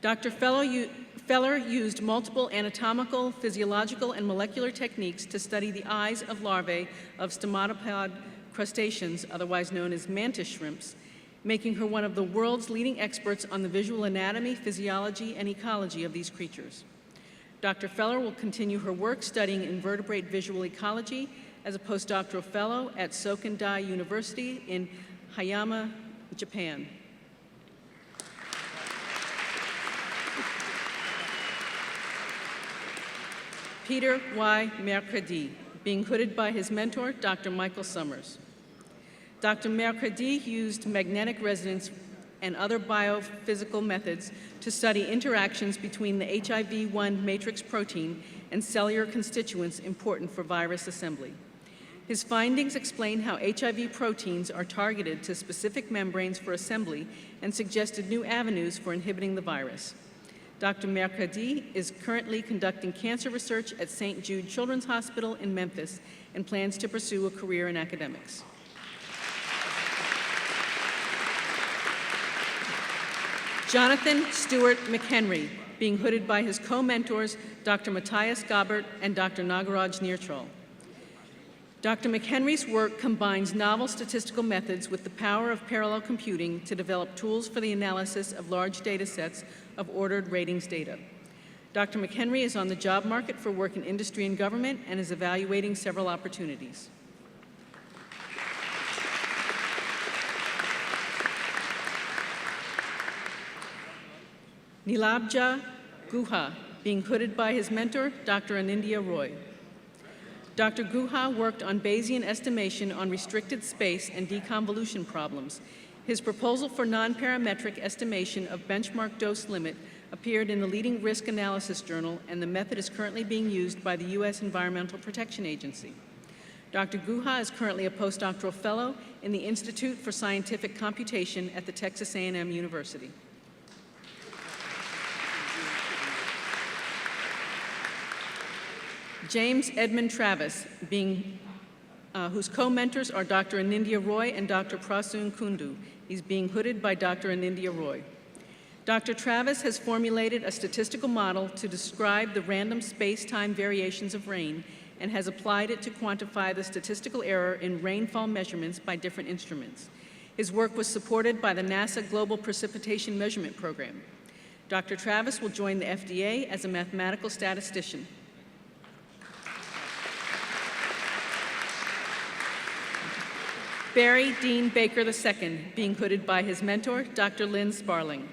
Dr. Feller used multiple anatomical, physiological, and molecular techniques to study the eyes of larvae of stomatopod crustaceans, otherwise known as mantis shrimps, making her one of the world's leading experts on the visual anatomy, physiology, and ecology of these creatures. Dr. Feller will continue her work studying invertebrate visual ecology as a postdoctoral fellow at Sokendai University in Hayama, Japan. Peter Y. Mercredi, being hooded by his mentor, Dr. Michael Summers. Dr. Mercredi used magnetic resonance and other biophysical methods to study interactions between the HIV-1 matrix protein and cellular constituents important for virus assembly. His findings explain how HIV proteins are targeted to specific membranes for assembly and suggested new avenues for inhibiting the virus. Dr. Mercredi is currently conducting cancer research at St. Jude Children's Hospital in Memphis and plans to pursue a career in academics. Jonathan Stewart McHenry, being hooded by his co-mentors, Dr. Matthias Gabert and Dr. Nagaraj Neertral. Dr. McHenry's work combines novel statistical methods with the power of parallel computing to develop tools for the analysis of large data sets of ordered ratings data. Dr. McHenry is on the job market for work in industry and government and is evaluating several opportunities. Nilabja Guha, being hooded by his mentor, Dr. Anindya Roy. Dr. Guha worked on Bayesian estimation on restricted space and deconvolution problems. His proposal for non-parametric estimation of benchmark dose limit appeared in the leading risk analysis journal, and the method is currently being used by the U.S. Environmental Protection Agency. Dr. Guha is currently a postdoctoral fellow in the Institute for Scientific Computation at the Texas A&M University. James Edmund Travis, whose co-mentors are Dr. Anindya Roy and Dr. Prasoon Kundu. He's being hooded by Dr. Anindya Roy. Dr. Travis has formulated a statistical model to describe the random space-time variations of rain and has applied it to quantify the statistical error in rainfall measurements by different instruments. His work was supported by the NASA Global Precipitation Measurement Program. Dr. Travis will join the FDA as a mathematical statistician. Barry Dean Baker II, being hooded by his mentor, Dr. Lynn Sparling.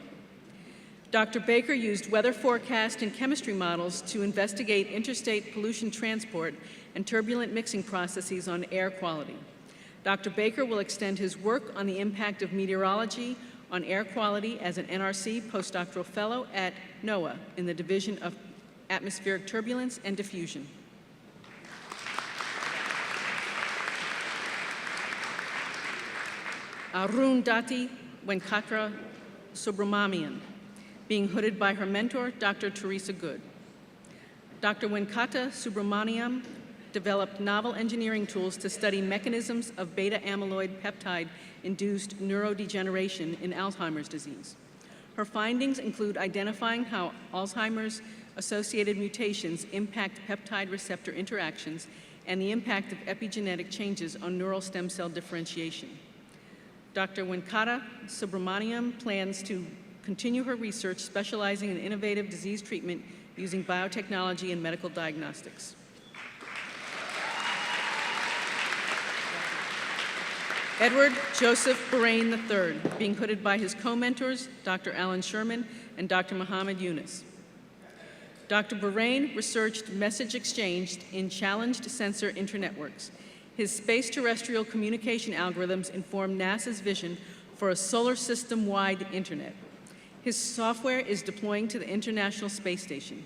Dr. Baker used weather forecast and chemistry models to investigate interstate pollution transport and turbulent mixing processes on air quality. Dr. Baker will extend his work on the impact of meteorology on air quality as an NRC postdoctoral fellow at NOAA in the Division of Atmospheric Turbulence and Diffusion. Arundhati Venkatra Subramanian, being hooded by her mentor, Dr. Teresa Good. Dr. Venkata Subramaniam developed novel engineering tools to study mechanisms of beta-amyloid peptide-induced neurodegeneration in Alzheimer's disease. Her findings include identifying how Alzheimer's associated mutations impact peptide receptor interactions and the impact of epigenetic changes on neural stem cell differentiation. Dr. Venkata Subramaniam plans to continue her research specializing in innovative disease treatment using biotechnology and medical diagnostics. Edward Joseph Bahrain III, being hooded by his co-mentors, Dr. Alan Sherman and Dr. Muhammad Yunus. Dr. Bahrain researched message exchanged in challenged sensor internetworks. His space-terrestrial communication algorithms inform NASA's vision for a solar system-wide internet. His software is deploying to the International Space Station.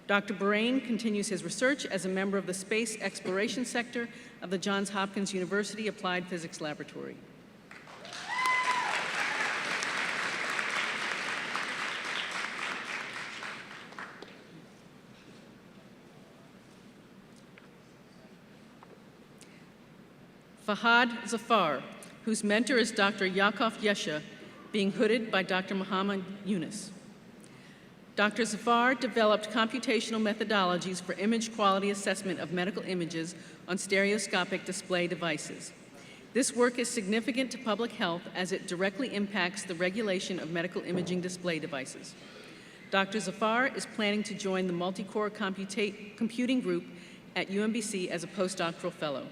Dr. Borain continues his research as a member of the Space Exploration Sector of the Johns Hopkins University Applied Physics Laboratory. Fahad Zafar, whose mentor is Dr. Yakov Yesha, being hooded by Dr. Muhammad Yunus. Dr. Zafar developed computational methodologies for image quality assessment of medical images on stereoscopic display devices. This work is significant to public health as it directly impacts the regulation of medical imaging display devices. Dr. Zafar is planning to join the multi-core computing group at UMBC as a postdoctoral fellow.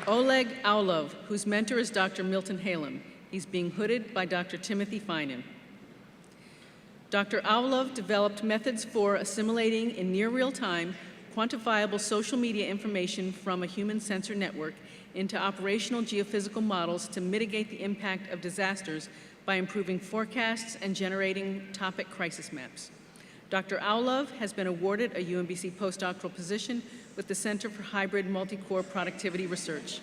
Oleg Aulov, whose mentor is Dr. Milton Halem. He's being hooded by Dr. Timothy Finan. Dr. Aulov developed methods for assimilating in near real time quantifiable social media information from a human sensor network into operational geophysical models to mitigate the impact of disasters by improving forecasts and generating topic crisis maps. Dr. Aulov has been awarded a UMBC postdoctoral position with the Center for Hybrid Multi-Core Productivity Research.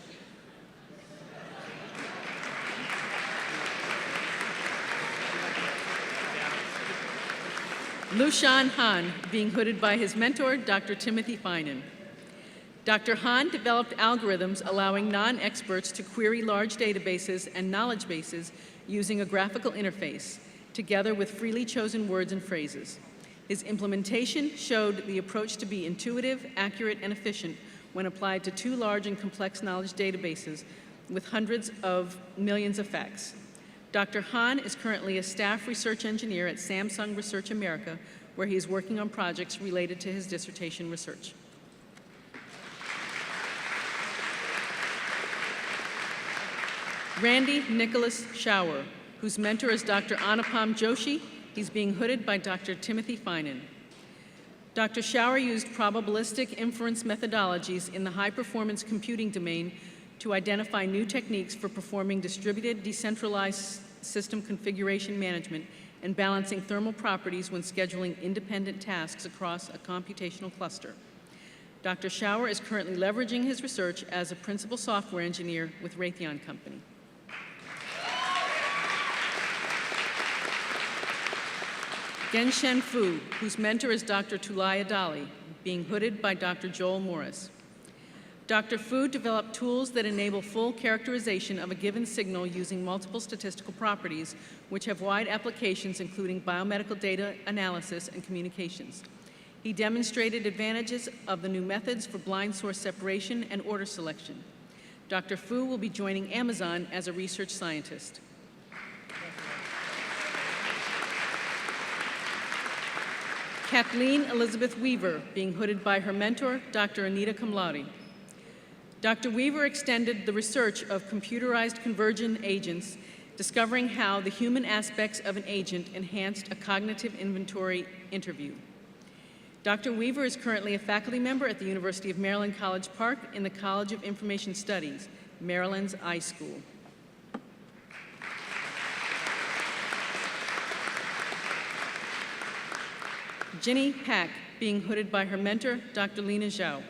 Lushan Han, being hooded by his mentor, Dr. Timothy Finan. Dr. Han developed algorithms allowing non-experts to query large databases and knowledge bases using a graphical interface, together with freely chosen words and phrases. His implementation showed the approach to be intuitive, accurate, and efficient when applied to two large and complex knowledge databases with hundreds of millions of facts. Dr. Han is currently a staff research engineer at Samsung Research America, where he is working on projects related to his dissertation research. Randy Nicholas Shower, whose mentor is Dr. Anupam Joshi. He's being hooded by Dr. Timothy Finan. Dr. Shower used probabilistic inference methodologies in the high-performance computing domain to identify new techniques for performing distributed, decentralized system configuration management and balancing thermal properties when scheduling independent tasks across a computational cluster. Dr. Shower is currently leveraging his research as a principal software engineer with Raytheon Company. Genshen Fu, whose mentor is Dr. Tulaya Dali, being hooded by Dr. Joel Morris. Dr. Fu developed tools that enable full characterization of a given signal using multiple statistical properties, which have wide applications including biomedical data analysis and communications. He demonstrated advantages of the new methods for blind source separation and order selection. Dr. Fu will be joining Amazon as a research scientist. Kathleen Elizabeth Weaver, being hooded by her mentor, Dr. Anita Kamlari. Dr. Weaver extended the research of computerized convergent agents, discovering how the human aspects of an agent enhanced a cognitive inventory interview. Dr. Weaver is currently a faculty member at the University of Maryland College Park in the College of Information Studies, Maryland's iSchool. Ginny Pack, being hooded by her mentor, Dr. Lena Zhao.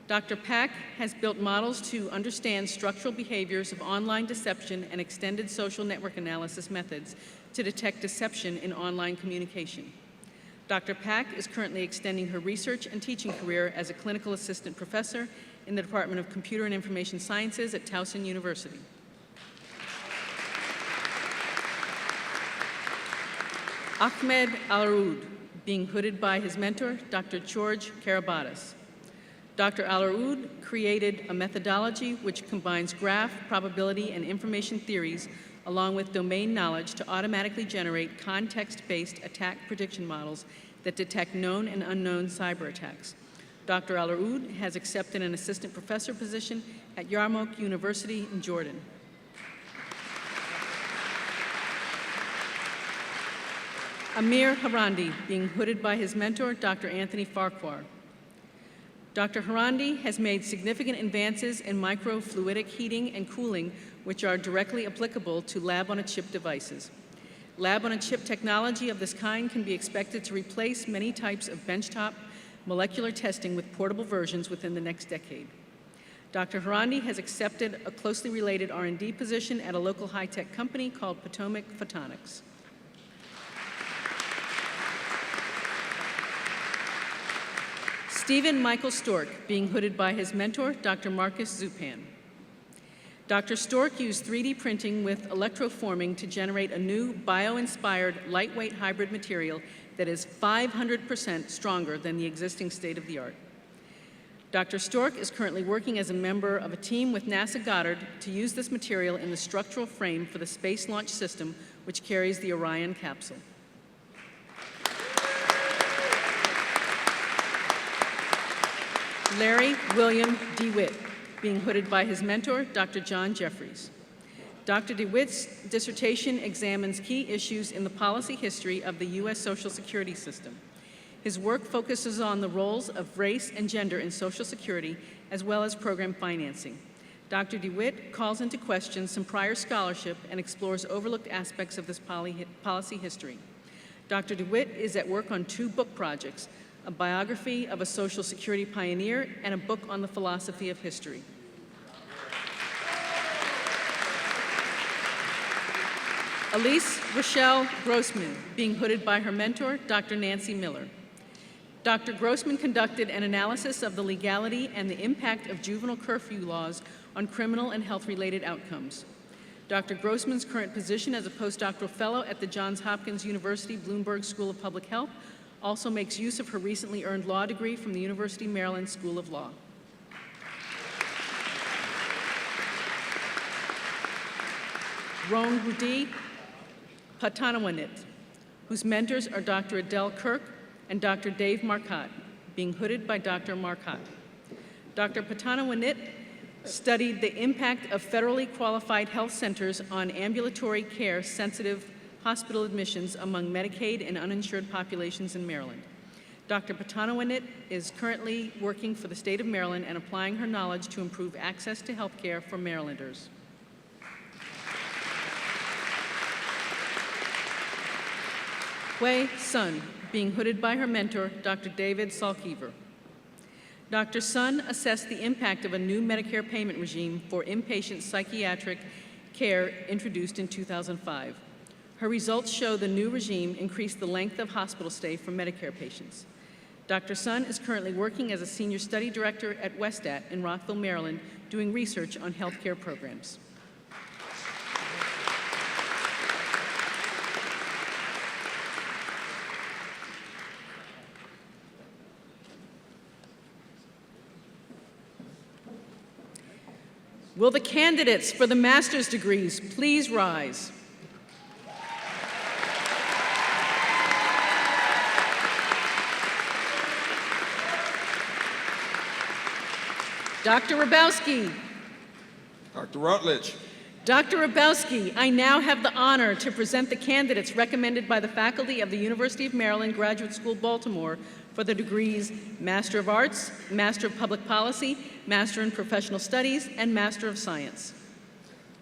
Dr. Pack has built models to understand structural behaviors of online deception and extended social network analysis methods to detect deception in online communication. Dr. Pack is currently extending her research and teaching career as a clinical assistant professor in the Department of Computer and Information Sciences at Towson University. Ahmed Al-Raoud, being hooded by his mentor, Dr. George Karabatas. Dr. Al-Raoud created a methodology which combines graph, probability, and information theories along with domain knowledge to automatically generate context-based attack prediction models that detect known and unknown cyber attacks. Dr. Al-Raoud has accepted an assistant professor position at Yarmouk University in Jordan. Amir Harandi, being hooded by his mentor, Dr. Anthony Farquhar. Dr. Harandi has made significant advances in microfluidic heating and cooling, which are directly applicable to lab-on-a-chip devices. Lab-on-a-chip technology of this kind can be expected to replace many types of benchtop molecular testing with portable versions within the next decade. Dr. Harandi has accepted a closely related R&D position at a local high-tech company called Potomac Photonics. Stephen Michael Stork, being hooded by his mentor, Dr. Marcus Zupan. Dr. Stork used 3D printing with electroforming to generate a new bio-inspired lightweight hybrid material that is 500% stronger than the existing state-of-the-art. Dr. Stork is currently working as a member of a team with NASA Goddard to use this material in the structural frame for the Space Launch System, which carries the Orion capsule. Larry William DeWitt, being hooded by his mentor, Dr. John Jeffries. Dr. DeWitt's dissertation examines key issues in the policy history of the U.S. Social Security system. His work focuses on the roles of race and gender in Social Security, as well as program financing. Dr. DeWitt calls into question some prior scholarship and explores overlooked aspects of this policy history. Dr. DeWitt is at work on 2 book projects, a biography of a Social Security pioneer, and a book on the philosophy of history. Elise Rochelle Grossman, being hooded by her mentor, Dr. Nancy Miller. Dr. Grossman conducted an analysis of the legality and the impact of juvenile curfew laws on criminal and health-related outcomes. Dr. Grossman's current position as a postdoctoral fellow at the Johns Hopkins University Bloomberg School of Public Health also makes use of her recently earned law degree from the University of Maryland School of Law. Roan Hudi Patanawanit, whose mentors are Dr. Adele Kirk and Dr. Dave Marcotte, being hooded by Dr. Marcotte. Dr. Patanawanit studied the impact of federally qualified health centers on ambulatory care sensitive hospital admissions among Medicaid and uninsured populations in Maryland. Dr. Patanawanit is currently working for the state of Maryland and applying her knowledge to improve access to health care for Marylanders. Hui Sun, being hooded by her mentor, Dr. David Salkever. Dr. Sun assessed the impact of a new Medicare payment regime for inpatient psychiatric care introduced in 2005. Her results show the new regime increased the length of hospital stay for Medicare patients. Dr. Sun is currently working as a senior study director at Westat in Rockville, Maryland, doing research on healthcare programs. Will the candidates for the master's degrees please rise? Dr. Rabowski. Dr. Rutledge. Dr. Rabowski, I now have the honor to present the candidates recommended by the faculty of the University of Maryland Graduate School, Baltimore, for the degrees Master of Arts, Master of Public Policy, Master in Professional Studies, and Master of Science.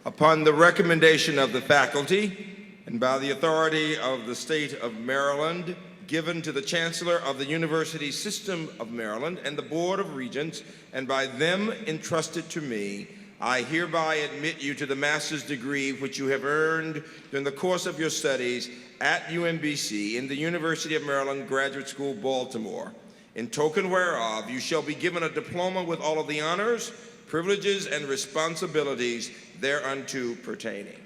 Upon the recommendation of the faculty and by the authority of the state of Maryland, given to the Chancellor of the University System of Maryland and the Board of Regents, and by them entrusted to me, I hereby admit you to the master's degree which you have earned during the course of your studies at UMBC in the University of Maryland Graduate School, Baltimore. In token whereof, you shall be given a diploma with all of the honors, privileges, and responsibilities thereunto pertaining.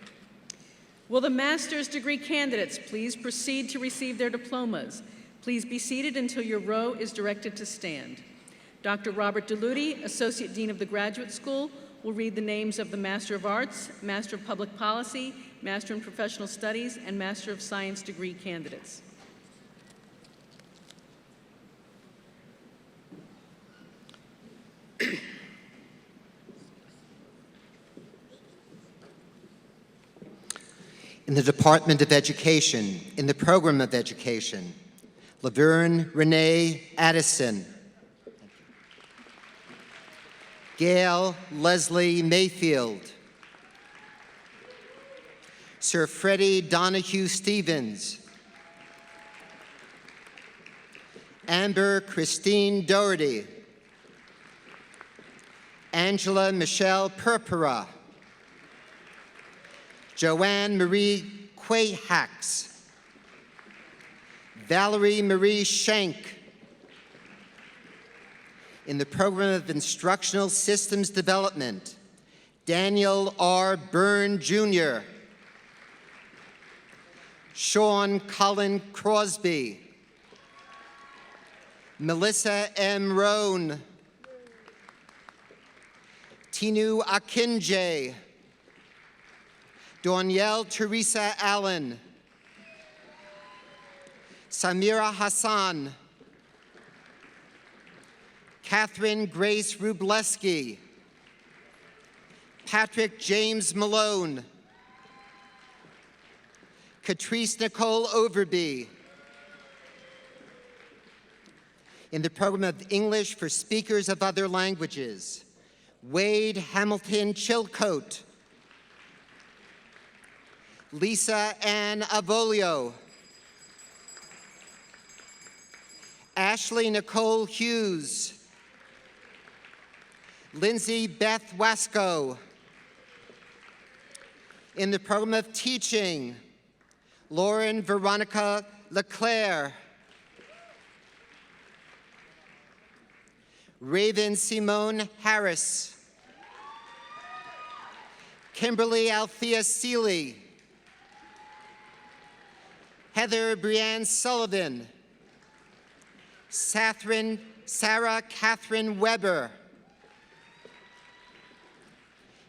Will the master's degree candidates please proceed to receive their diplomas? Please be seated until your row is directed to stand. Dr. Robert DeLuty, Associate Dean of the Graduate School, will read the names of the Master of Arts, Master of Public Policy, Master in Professional Studies, and Master of Science degree candidates. In the Department of Education, in the Program of Education, Laverne Renee Addison. Gail Leslie Mayfield. Sir Freddie Donahue Stevens. Amber Christine Doherty. Angela Michelle Purpura. Joanne Marie Quayhax. Valerie Marie Schenk. In the Program of Instructional Systems Development, Daniel R. Byrne, Jr. Sean Colin Crosby. Melissa M. Roan. Tinu Akinje. Danielle Teresa Allen. Samira Hassan. Catherine Grace Rubleski. Patrick James Malone. Catrice Nicole Overby. In the Program of English for Speakers of Other Languages, Wade Hamilton Chilcote. Lisa Ann Avolio. Ashley Nicole Hughes. Lindsay Beth Wasco. In the Program of Teaching, Lauren Veronica Leclerc. Raven Simone Harris. Kimberly Althea Seeley. Heather Brianne Sullivan. Sarah Catherine Weber.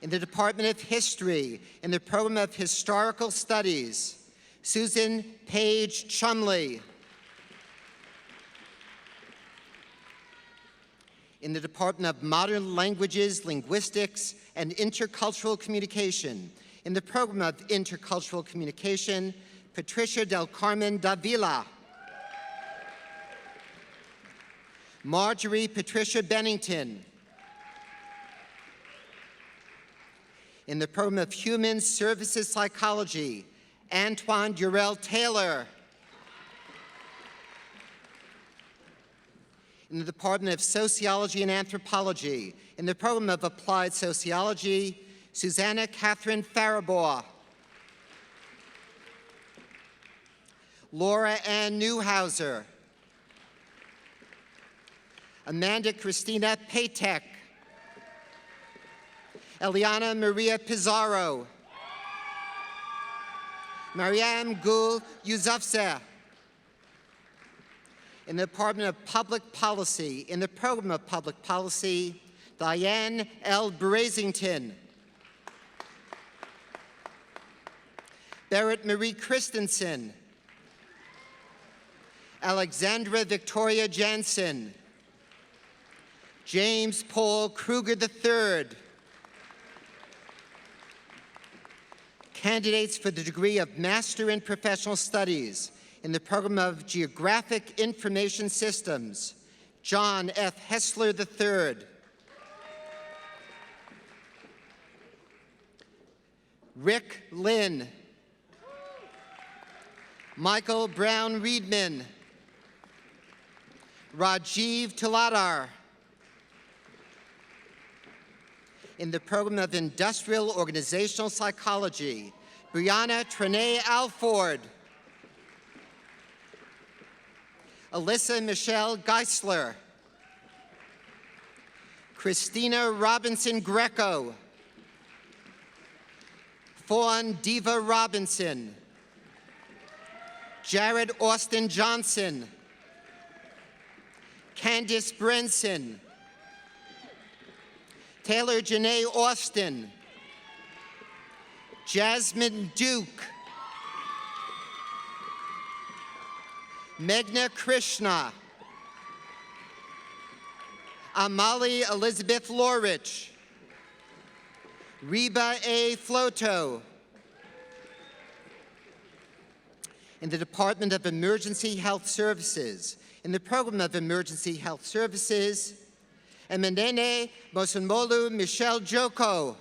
In the Department of History, in the Program of Historical Studies, Susan Page Chumley. In the Department of Modern Languages, Linguistics, and Intercultural Communication, in the Program of Intercultural Communication, Patricia del Carmen Davila. Marjorie Patricia Bennington. In the Program of Human Services Psychology, Antoine Durrell Taylor. In the Department of Sociology and Anthropology, in the Program of Applied Sociology, Susanna Catherine Faribaugh. Laura Ann Newhouser. Amanda Christina Patek. Eliana Maria Pizarro. Mariam Gul Yousafzeh. In the Department of Public Policy, in the Program of Public Policy, Diane L. Brazington. Barrett Marie Christensen. Alexandra Victoria Jansen. James Paul Kruger III. Candidates for the degree of Master in Professional Studies in the Program of Geographic Information Systems, John F. Hessler III. Rick Lynn. Michael Brown Reedman. Rajiv Taladar. In the Program of Industrial Organizational Psychology, Brianna Trene Alford. Alyssa Michelle Geisler. Christina Robinson Greco. Fawn Diva Robinson. Jared Austin Johnson. Candice Brenson. Taylor Janae Austin. Jasmine Duke. Meghna Krishna. Amali Elizabeth Lorich. Reba A. Floto. In the Department of Emergency Health Services, in the Program of Emergency Health Services, Emenene Mosunmolu Michelle Joko.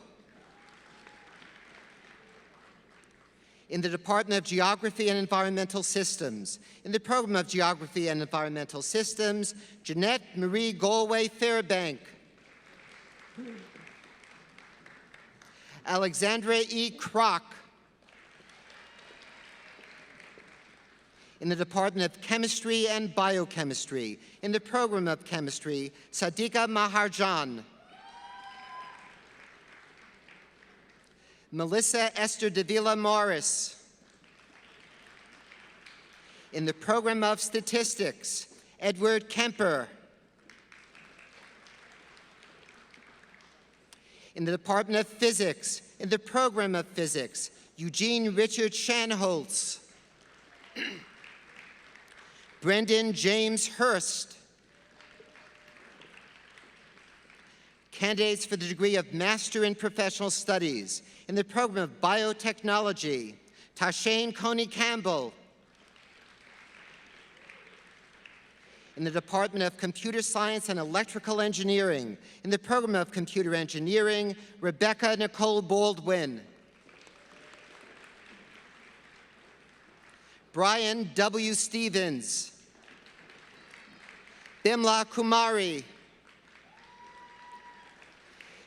In the Department of Geography and Environmental Systems, in the program of Geography and Environmental Systems, Jeanette Marie Galway Fairbank. Alexandra E. Kroc. In the Department of Chemistry and Biochemistry, in the program of Chemistry, Sadika Maharjan. Melissa Esther Davila Morris. In the program of Statistics, Edward Kemper. In the Department of Physics, in the program of Physics, Eugene Richard Shanholtz. Brendan James Hurst. Candidates for the degree of Master in Professional Studies in the program of Biotechnology, Tashane Coney Campbell. In the Department of Computer Science and Electrical Engineering, in the program of Computer Engineering, Rebecca Nicole Baldwin. Brian W. Stevens. Bimla Kumari.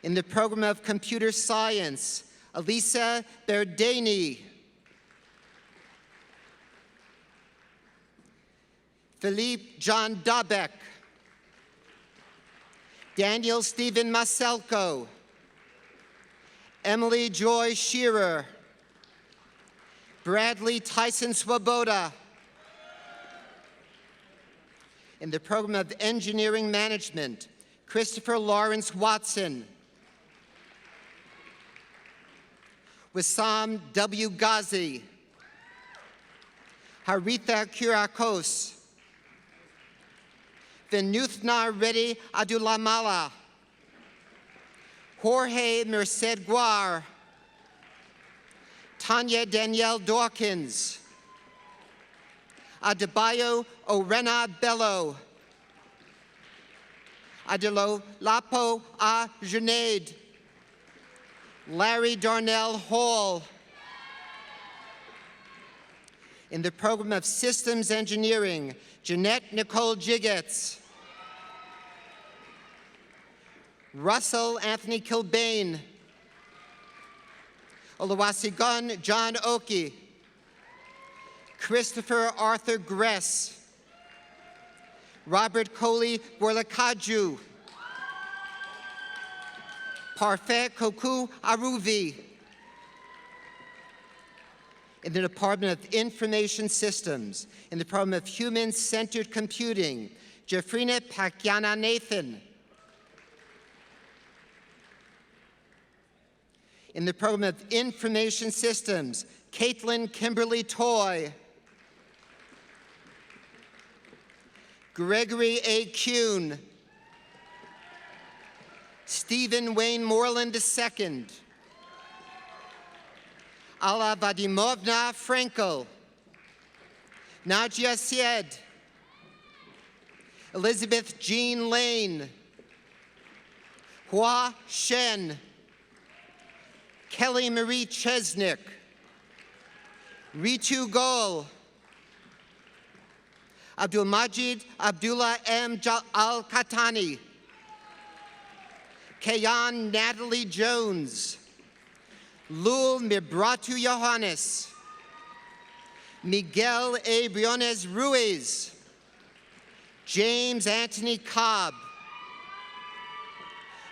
In the program of Computer Science, Elisa Berdani. Philippe John Dabeck. Daniel Stephen Maselko. Emily Joy Shearer. Bradley Tyson Swoboda. In the program of Engineering Management, Christopher Lawrence Watson. Wissam W. Ghazi. Haritha Kyriakos. Vinuthna Reddy Adulamala. Jorge Merced Guar. Tanya Danielle Dawkins. Adebayo Orena Bello. Adelo Lapo A. Junaid. Larry Darnell Hall. In the program of Systems Engineering, Jeanette Nicole Jiggets. Russell Anthony Kilbane. Oluwasigun John Oki. Christopher Arthur Gress. Robert Coley Borlakaju. Parfait Koku Aruvi. In the Department of Information Systems, in the program of Human-Centered Computing, Jeffrina Pakyana Nathan. In the program of Information Systems, Caitlin Kimberly Toy. Gregory A. Kuhn. Stephen Wayne Moreland II. Alla Vadimovna Frankel. Nadia Syed. Elizabeth Jean Lane. Hua Shen. Kelly Marie Chesnick. Ritu Gol. Abdulmajid Abdullah M. Al-Khatani. Kayan Natalie Jones. Lul Mibratu Johannes. Miguel A. Briones Ruiz. James Anthony Cobb.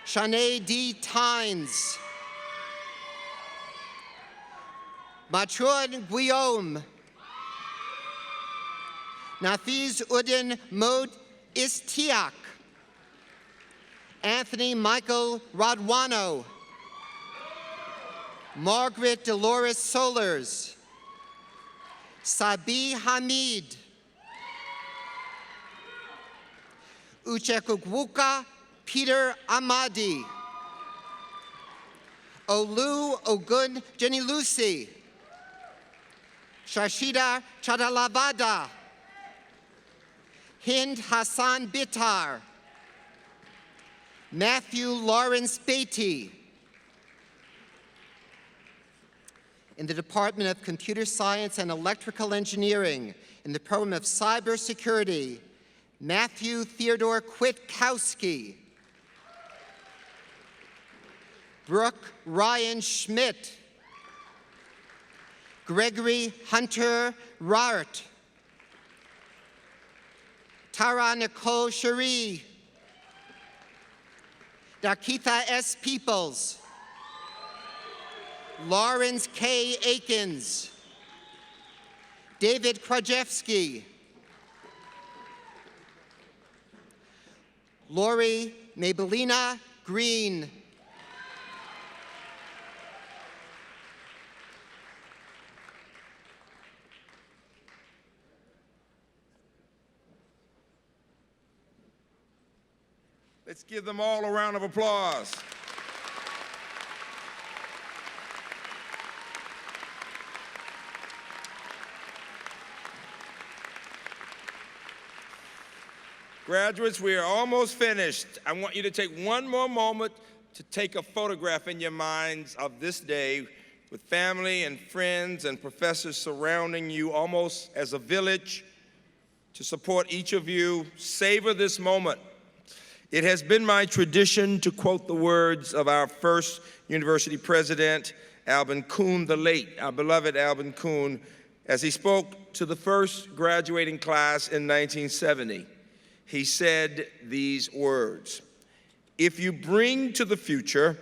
Shanae D. Tynes. Matruan Guillaume. Nafiz Uddin Mod Istiak. Anthony Michael Rodwano. Margaret Dolores Solers. Sabi Hamid. Uchekukwuka Peter Amadi. Olu Ogun Jenny Lucy. Shashida Chadalavada. Hind Hassan Bitar. Matthew Lawrence Beatty. In the Department of Computer Science and Electrical Engineering, in the program of Cybersecurity, Matthew Theodore Kwiatkowski. Brooke Ryan Schmidt. Gregory Hunter Rart. Tara Nicole Cherie. Darkitha S. Peoples. Lawrence K. Akins. David Krajewski. Lori Mabelina Green. Let's give them all a round of applause. Graduates, we are almost finished. I want you to take one more moment to take a photograph in your minds of this day with family and friends and professors surrounding you almost as a village to support each of you. Savor this moment. It has been my tradition to quote the words of our first university president, Alvin Kuhn the late, our beloved Alvin Kuhn, as he spoke to the first graduating class in 1970. He said these words: "If you bring to the future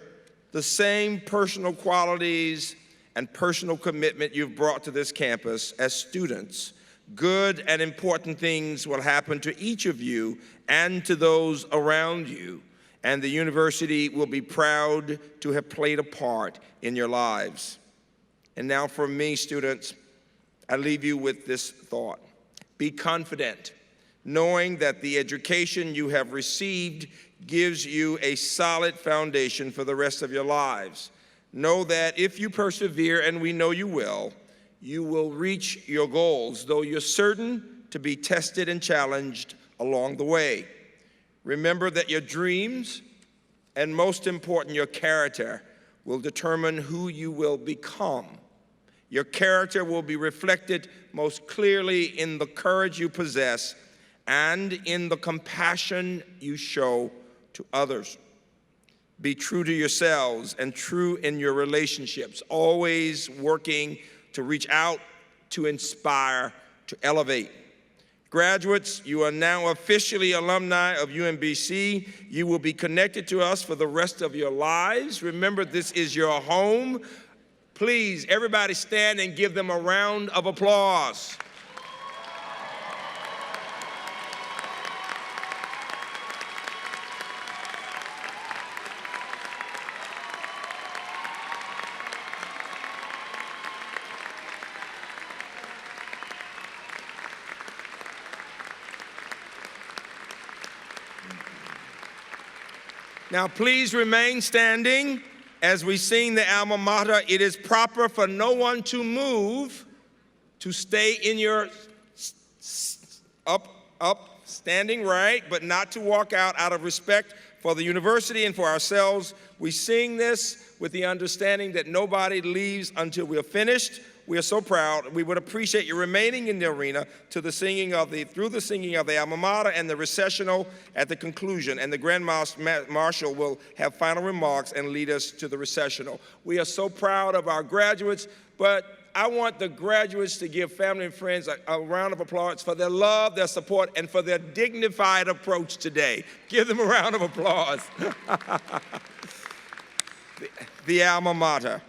the same personal qualities and personal commitment you've brought to this campus as students, good and important things will happen to each of you and to those around you, and the university will be proud to have played a part in your lives." And now for me, students, I leave you with this thought. Be confident, knowing that the education you have received gives you a solid foundation for the rest of your lives. Know that if you persevere, and we know you will reach your goals, though you're certain to be tested and challenged along the way. Remember that your dreams, and most important, your character, will determine who you will become. Your character will be reflected most clearly in the courage you possess and in the compassion you show to others. Be true to yourselves and true in your relationships, always working to reach out, to inspire, to elevate. Graduates, you are now officially alumni of UMBC. You will be connected to us for the rest of your lives. Remember, this is your home. Please, everybody stand and give them a round of applause. Now, please remain standing as we sing the alma mater. It is proper for no one to move, to stay in your standing right, but not to walk out of respect for the university and for ourselves. We sing this with the understanding that nobody leaves until we are finished. We are so proud. We would appreciate you remaining in the arena through the singing of the alma mater and the recessional at the conclusion. And the Grand Marshal will have final remarks and lead us to the recessional. We are so proud of our graduates, but I want the graduates to give family and friends a round of applause for their love, their support, and for their dignified approach today. Give them a round of applause. The alma mater.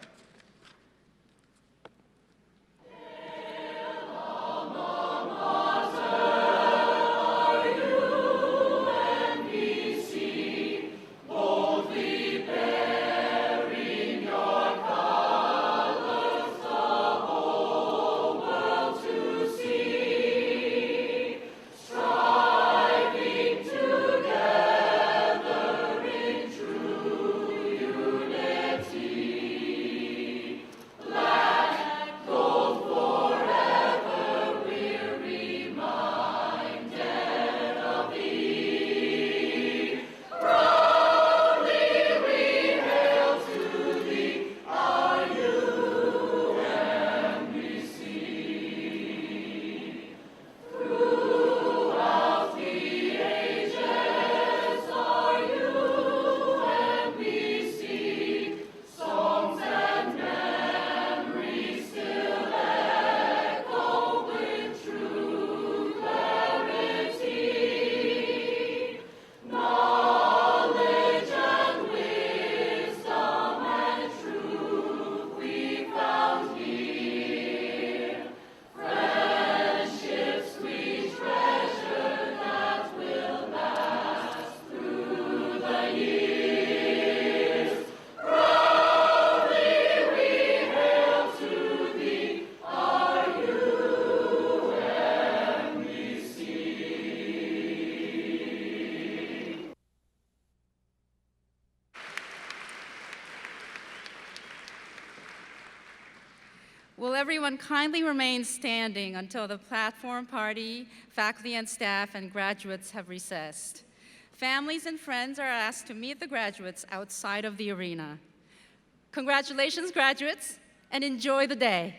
Will everyone kindly remain standing until the platform party, faculty and staff, and graduates have recessed? Families and friends are asked to meet the graduates outside of the arena. Congratulations, graduates, and enjoy the day.